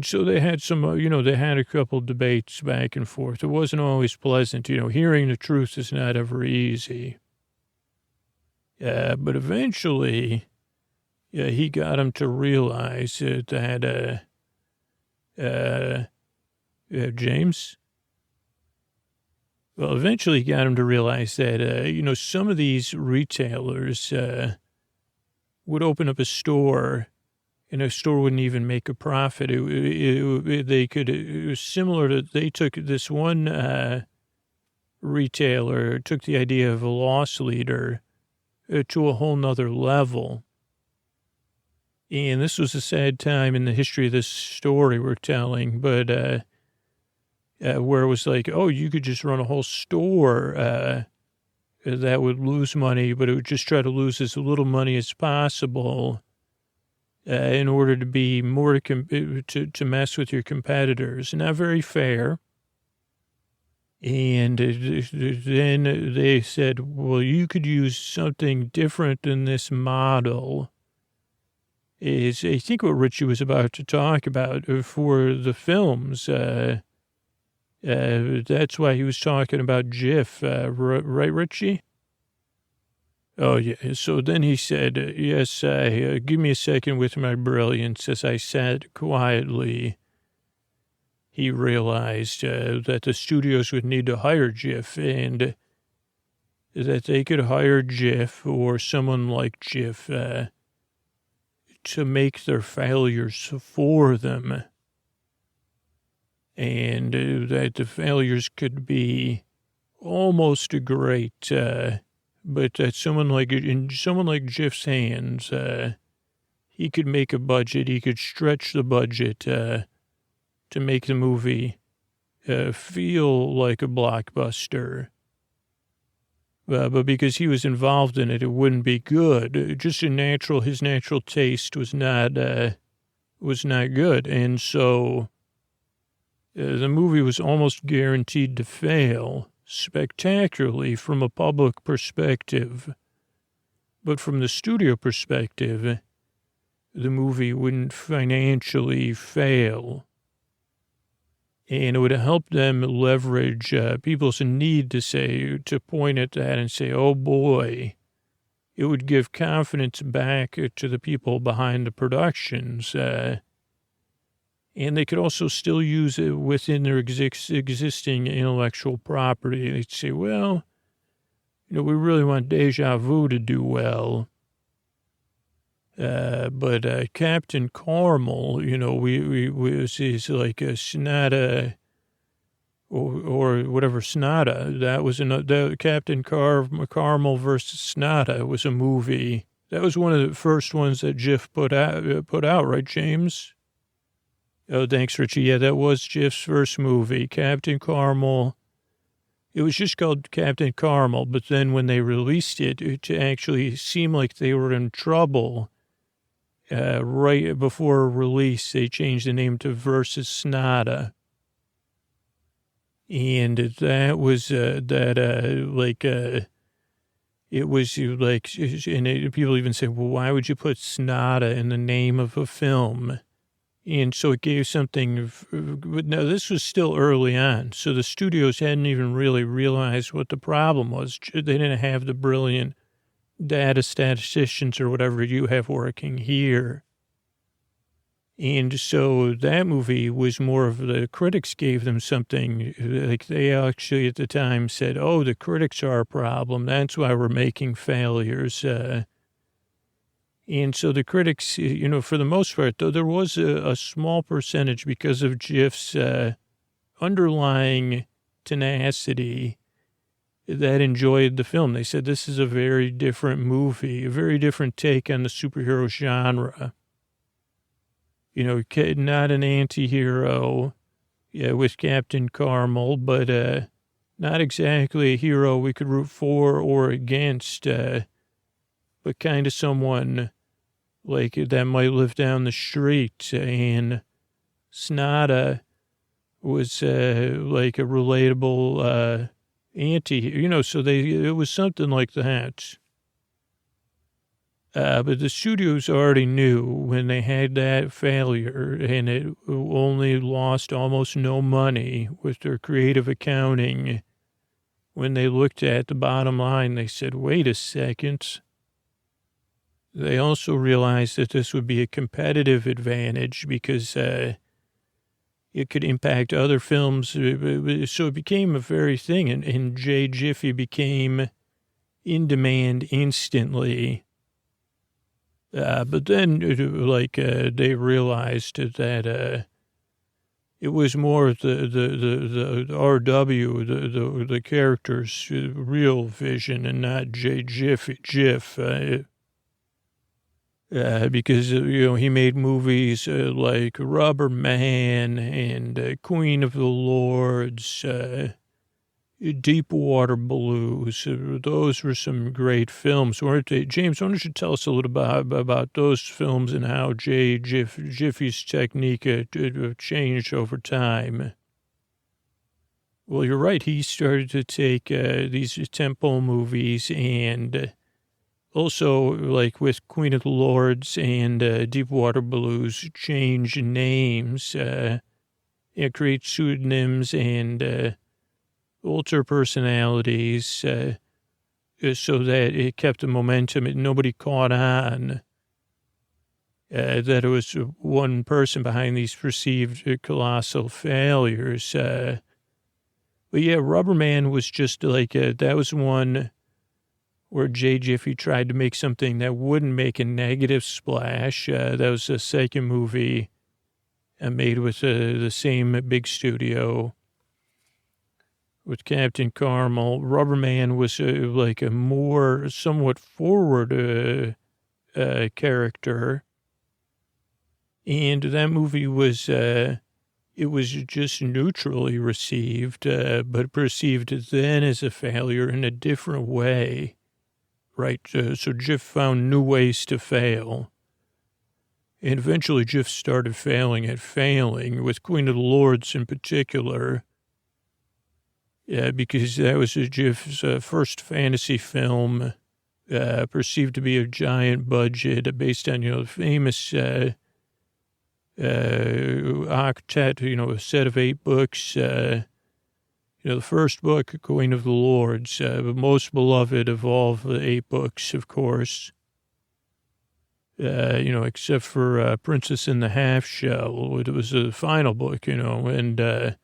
so they had they had a couple debates back and forth. It wasn't always pleasant. Hearing the truth is not ever easy. But eventually, he got him to realize that James? Well, eventually he got him to realize that, some of these retailers would open up a store and a store wouldn't even make a profit. It was similar to, they took this one retailer, took the idea of a loss leader to a whole nother level. And this was a sad time in the history of this story we're telling, but where it was like, oh, you could just run a whole store that would lose money, but it would just try to lose as little money as possible in order to be more to mess with your competitors. Not very fair. And then they said, well, you could use something different than this model. I think what Richie was about to talk about for the films. That's why he was talking about Jif, right, Richie? Oh, yeah. So then he said, yes, give me a second with my brilliance. As I sat quietly, he realized that the studios would need to hire Jif and that they could hire Jif or someone like Jif to make their failures for them. And that the failures could be almost great, but that someone like Jeff's hands, he could make a budget. He could stretch the budget to make the movie feel like a blockbuster. But because he was involved in it, it wouldn't be good. Just his natural taste was not good, and so. The movie was almost guaranteed to fail spectacularly from a public perspective. But from the studio perspective, the movie wouldn't financially fail. And it would help them leverage people's need to point at that and say, oh boy, it would give confidence back to the people behind the productions. And they could also still use it within their existing intellectual property. They'd say, well, we really want Deja Vu to do well. But Captain Caramel, is like a Snada or whatever Snada. That was another, Captain Caramel versus Snada was a movie. That was one of the first ones that Jif put out, right, James? Oh, thanks, Richie. Yeah, that was Jif's first movie, Captain Caramel. It was just called Captain Caramel, but then when they released it to actually seem like they were in trouble, right before release, they changed the name to Versus Snada. And that was, it was like, and people even say, well, why would you put Snada in the name of a film? And so it gave something, but no, this was still early on. So the studios hadn't even really realized what the problem was. They didn't have the brilliant data statisticians or whatever you have working here. And so that movie was more of the critics gave them something, like they actually at the time said, oh, the critics are a problem. That's why we're making failures. And so the critics, for the most part, though there was a small percentage because of Jif's underlying tenacity that enjoyed the film. They said this is a very different movie, a very different take on the superhero genre. Not an anti-hero with Captain Caramel, but not exactly a hero we could root for or against, but kind of someone like that might live down the street. And Snada was like a relatable so it was something like that. But the studios already knew when they had that failure and it only lost almost no money with their creative accounting. When they looked at the bottom line, they said, wait a second. They also realized that this would be a competitive advantage because, it could impact other films. So it became a very thing, and Jay Jiffy became in demand instantly. But then, they realized that it was more the RW, the character's real vision, and not Jay Jiff. Because, he made movies like Rubber Man and Queen of the Lords, Deepwater Blues. Those were some great films, weren't they? James, why don't you tell us a little about those films and how Jiffy's technique changed over time? Well, you're right. He started to take these tempo movies and also, like with Queen of the Lords and Deepwater Blues, change names, create pseudonyms and alter personalities so that it kept the momentum and nobody caught on that it was one person behind these perceived colossal failures. But yeah, Rubber Man was just like, that was one where Jay Jiffy tried to make something that wouldn't make a negative splash. That was a second movie made with the same big studio with Captain Carmel. Rubber Man was like a more somewhat forward character. And that movie was, it was just neutrally received, but perceived then as a failure in a different way. Right, so Jiff found new ways to fail. And eventually Jiff started failing at failing, with Queen of the Lords in particular. Yeah, because that was Jiff's first fantasy film, perceived to be a giant budget, based on, the famous octet, a set of 8 books, the first book, Queen of the Lords, the most beloved of all the 8 books, of course. Except for Princess in the Half Shell. It was the final book, and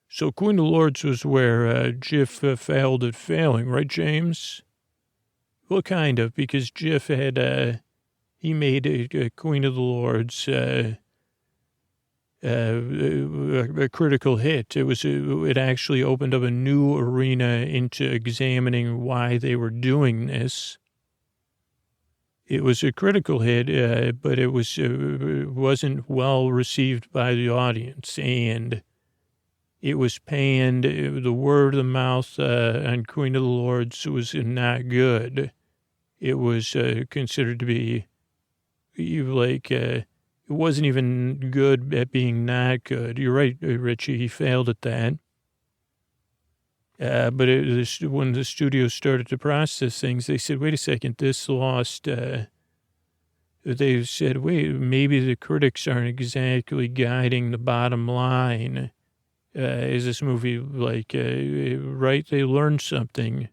so Queen of the Lords was where Jiff failed at failing, right, James? Well, kind of, because Jiff had, he made a Queen of the Lords a critical hit. It actually opened up a new arena into examining why they were doing this. It was a critical hit, but it wasn't well received by the audience, and it was panned. The word of mouth on Queen of the Lords was not good. It was considered to be it wasn't even good at being not good. You're right, Richie. He failed at that. But when the studio started to process things, they said, wait a second, this lost. They said, wait, maybe the critics aren't exactly guiding the bottom line. Is this movie right? They learned something.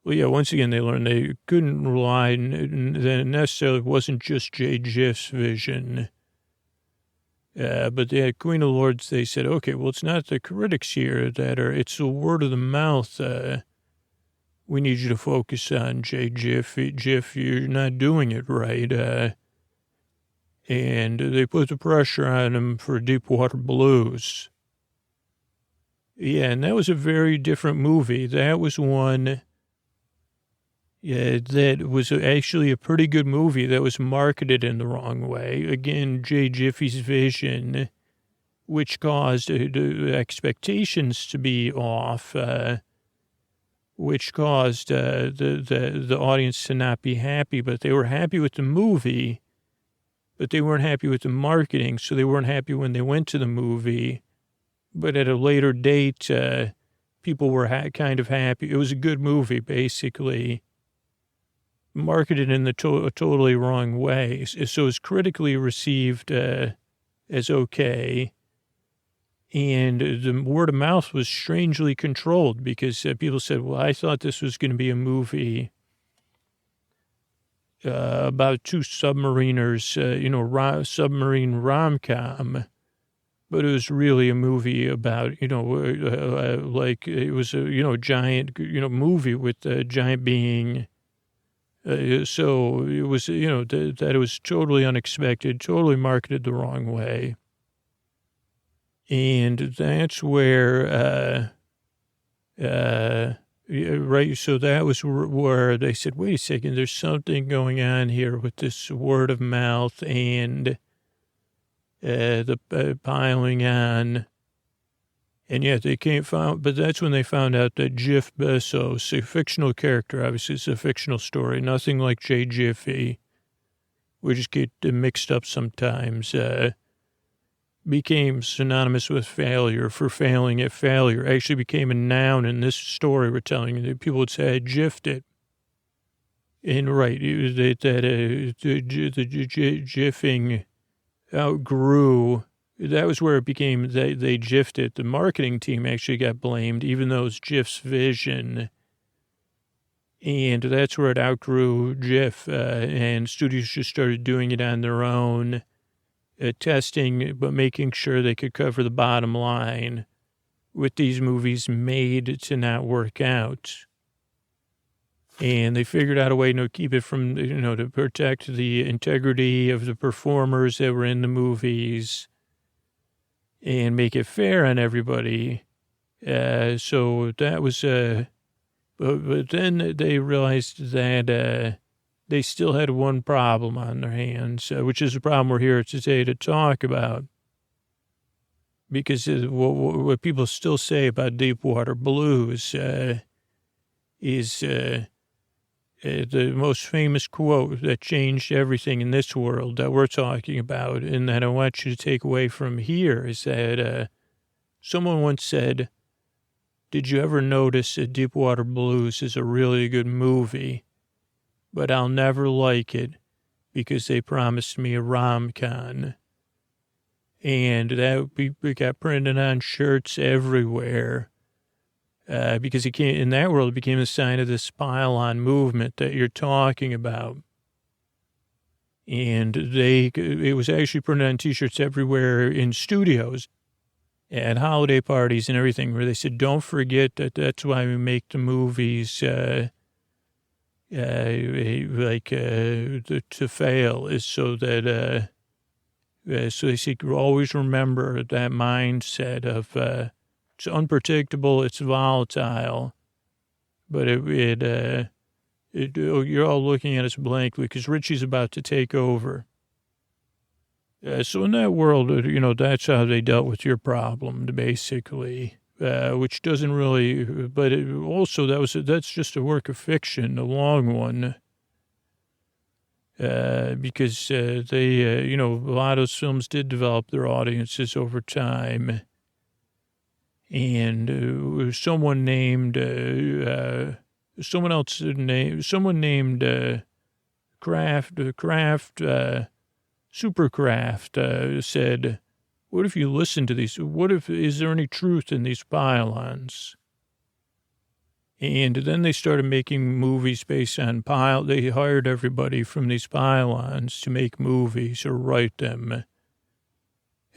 Well, yeah, once again, they learned they couldn't rely, that necessarily wasn't just Jay Jiff's vision. But they had Queen of Lords, they said, okay, well, it's not the critics here it's the word of the mouth. We need you to focus on Jay Jiff. Jiff, you're not doing it right. And they put the pressure on him for Deepwater Blues. Yeah, and that was a very different movie. That was one... Yeah, that was actually a pretty good movie that was marketed in the wrong way. Again, Jay Jiffy's vision, which caused the expectations to be off, which caused the audience to not be happy. But they were happy with the movie, but they weren't happy with the marketing, so they weren't happy when they went to the movie. But at a later date, people were kind of happy. It was a good movie, basically. Marketed in the totally wrong way. So it's critically received as okay. And the word of mouth was strangely controlled because people said, well, I thought this was going to be a movie about 2 submariners, submarine rom-com. but it was really a movie about, like it was a, giant, movie with a giant being. So it was, that it was totally unexpected, totally marketed the wrong way. And that's where, right. So that was where they said, wait a second, there's something going on here with this word of mouth and the piling on. And yet they can't find, but that's when they found out that Jeff Besos, a fictional character, obviously it's a fictional story, nothing like J. Jiffy. We just get mixed up sometimes. Became synonymous with failure, for failing at failure. Actually became a noun in this story we're telling you. People would say, I jiffed it. And right, it was the jiffing outgrew. That was where it became, they jiffed it. The marketing team actually got blamed, even though it was Jiff's vision. And that's where it outgrew Jiff, and studios just started doing it on their own, testing, but making sure they could cover the bottom line with these movies made to not work out. And they figured out a way to keep it from, to protect the integrity of the performers that were in the movies and make it fair on everybody. So that was, but then they realized that they still had one problem on their hands, which is a problem we're here today to talk about. Because what people still say about Deepwater Blues is the most famous quote that changed everything in this world that we're talking about, and that I want you to take away from here, is that someone once said, did you ever notice that Deepwater Blues is a really good movie, but I'll never like it because they promised me a rom-com? And that we got printed on shirts everywhere. Because in that world, it became a sign of this pile-on movement that you're talking about. And it was actually printed on T-shirts everywhere in studios, at holiday parties and everything, where they said, don't forget that that's why we make the movies, to fail, is so that, so they say, always remember that mindset of, it's unpredictable, it's volatile, but you're all looking at us blankly because Richie's about to take over. So in that world, that's how they dealt with your problem, basically, which doesn't really, but that's just a work of fiction, a long one, because they, a lot of those films did develop their audiences over time. And someone named Supercraft said, what if you listen to these? Is there any truth in these pylons? And then they started making movies based on they hired everybody from these pylons to make movies or write them.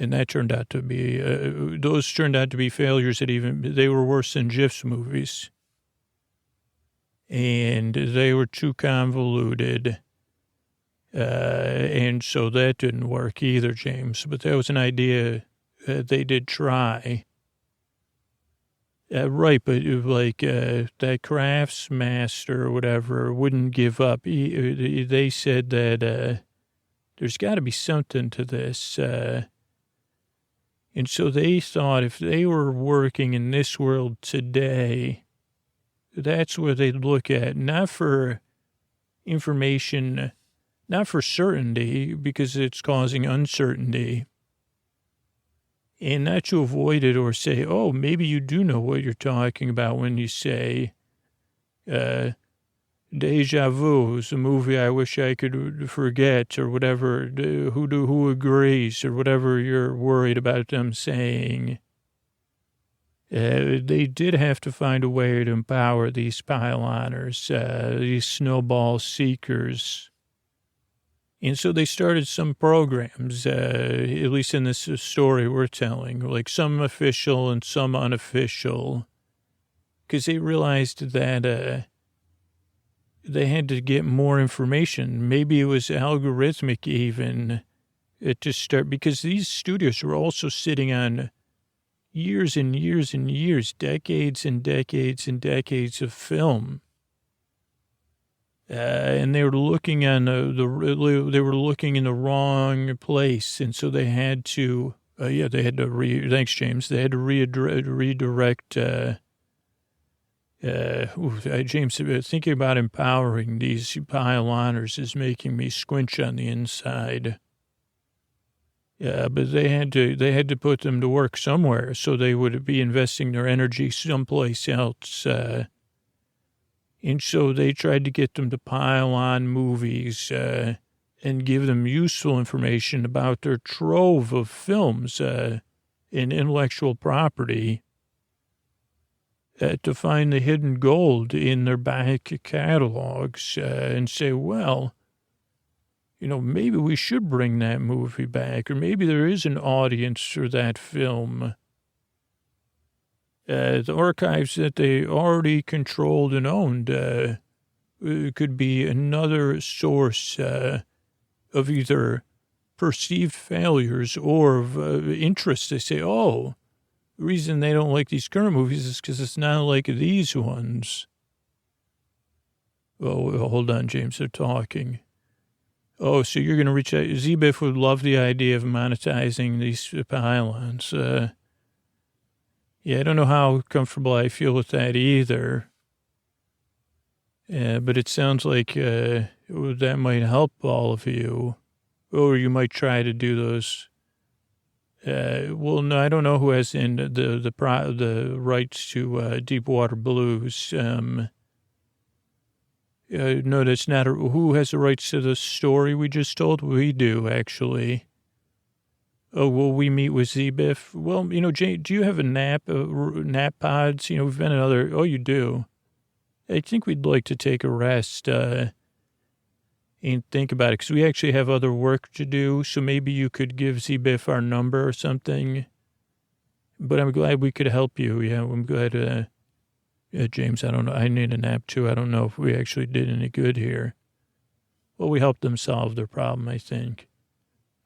And that turned out to be, those turned out to be failures they were worse than Jiff's movies. And they were too convoluted. And so that didn't work either, James. But that was an idea they did try. Right, but that craftsmaster or whatever wouldn't give up. They said that there's got to be something to this. And so they thought if they were working in this world today, that's where they'd look at, not for information, not for certainty, because it's causing uncertainty, and not to avoid it or say, oh, maybe you do know what you're talking about when you say, Deja Vu is a movie I wish I could forget, or whatever. Who agrees, or whatever you're worried about them saying. They did have to find a way to empower these pyloners, these snowball seekers. And so they started some programs, at least in this story we're telling, like some official and some unofficial, because they realized that they had to get more information. Maybe it was algorithmic even to start, because these studios were also sitting on years and years and years, decades and decades and decades of film. And they were looking on they were looking in the wrong place. And so they had to, thanks, James. They had to redirect, James, thinking about empowering these pile-oners is making me squinch on the inside. Yeah, but they had to put them to work somewhere, so they would be investing their energy someplace else. And so they tried to get them to pile on movies and give them useful information about their trove of films and intellectual property. To find the hidden gold in their back catalogs and say, well, maybe we should bring that movie back, or maybe there is an audience for that film. The archives that they already controlled and owned could be another source of either perceived failures or of interest. They say, oh, the reason they don't like these current movies is because it's not like these ones. Oh, hold on, James, they're talking. Oh, so you're going to reach out. ZBIF would love the idea of monetizing these pylons. Yeah, I don't know how comfortable I feel with that either. But it sounds like that might help all of you. Or you might try to do those. Well, no, I don't know who has the rights to Deepwater Blues. No, that's not. Who has the rights to the story we just told? We do, actually. Oh, will we meet with ZBIF? Well, Jay, do you have a nap pods? We've been in other. Oh, you do. I think we'd like to take a rest and think about it, because we actually have other work to do. So maybe you could give ZBIF our number or something. But I'm glad we could help you. Yeah, I'm glad. James, I don't know. I need a nap too. I don't know if we actually did any good here. Well, we helped them solve their problem, I think.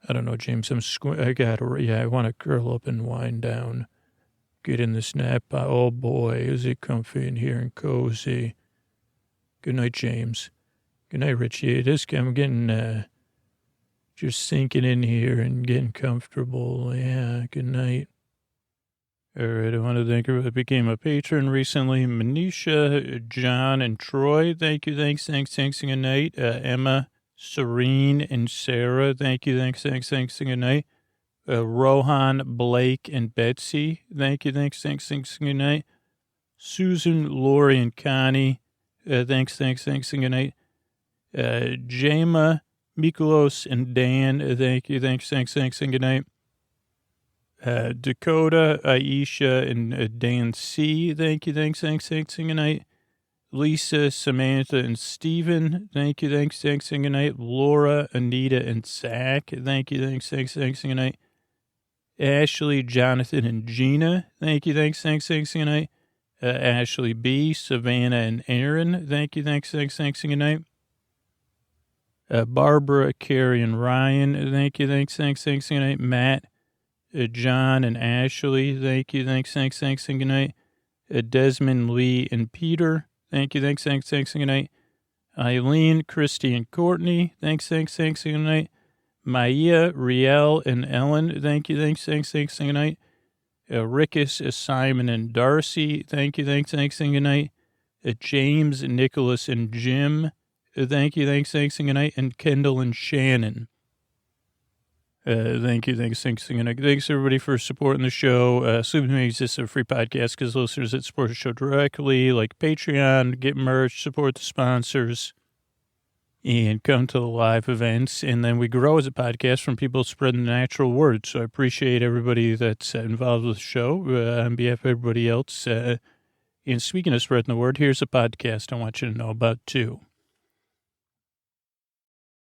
I don't know, James. I want to curl up and wind down. Get in this nap. Oh, boy, is it comfy in here and cozy. Good night, James. Good night, Richie. I'm getting, just sinking in here and getting comfortable. Yeah, good night. All right, I want to thank everyone that became a patron recently. Manisha, John, and Troy, thank you, thanks, and good night. Emma, Serene, and Sarah, thank you, thanks, and good night. Rohan, Blake, and Betsy, thank you, thanks, and good night. Susan, Lori, and Connie, thanks, and good night. Jama, Mikolos, and Dan, thank you, thanks, and good night. Dakota, Aisha, and Dan C. Thank you, thanks, and good night. Lisa, Samantha, and Steven. Thank you, thanks, and good night. Laura, Anita, and Zach. Thank you, thanks, and good night. Ashley, Jonathan, and Gina. Thank you, thanks, and good night. Ashley B., Savannah, and Aaron. Thank you, thanks, and good night. Barbara, Carrie, and Ryan. Thank you, thanks, and good night. Matt, John, and Ashley. Thank you, thanks, and good night. Desmond, Lee, and Peter. Thank you, thanks, and good night. Eileen, Christy, and Courtney. Thanks, and good night. Maya, Riel, and Ellen. Thank you, thanks, and good night. Rickus, Simon, and Darcy. Thank you, thanks, and good night. James, Nicholas, and Jim. Thank you, thanks, and good night. And Kendall and Shannon. Thank you, thanks, and good night. Thanks, everybody, for supporting the show. Sleep With Me exists as a free podcast because listeners that support the show directly, like Patreon, get merch, support the sponsors, and come to the live events. And then we grow as a podcast from people spreading the natural word. So I appreciate everybody that's involved with the show on behalf of everybody else. And speaking of spreading the word, here's a podcast I want you to know about, too.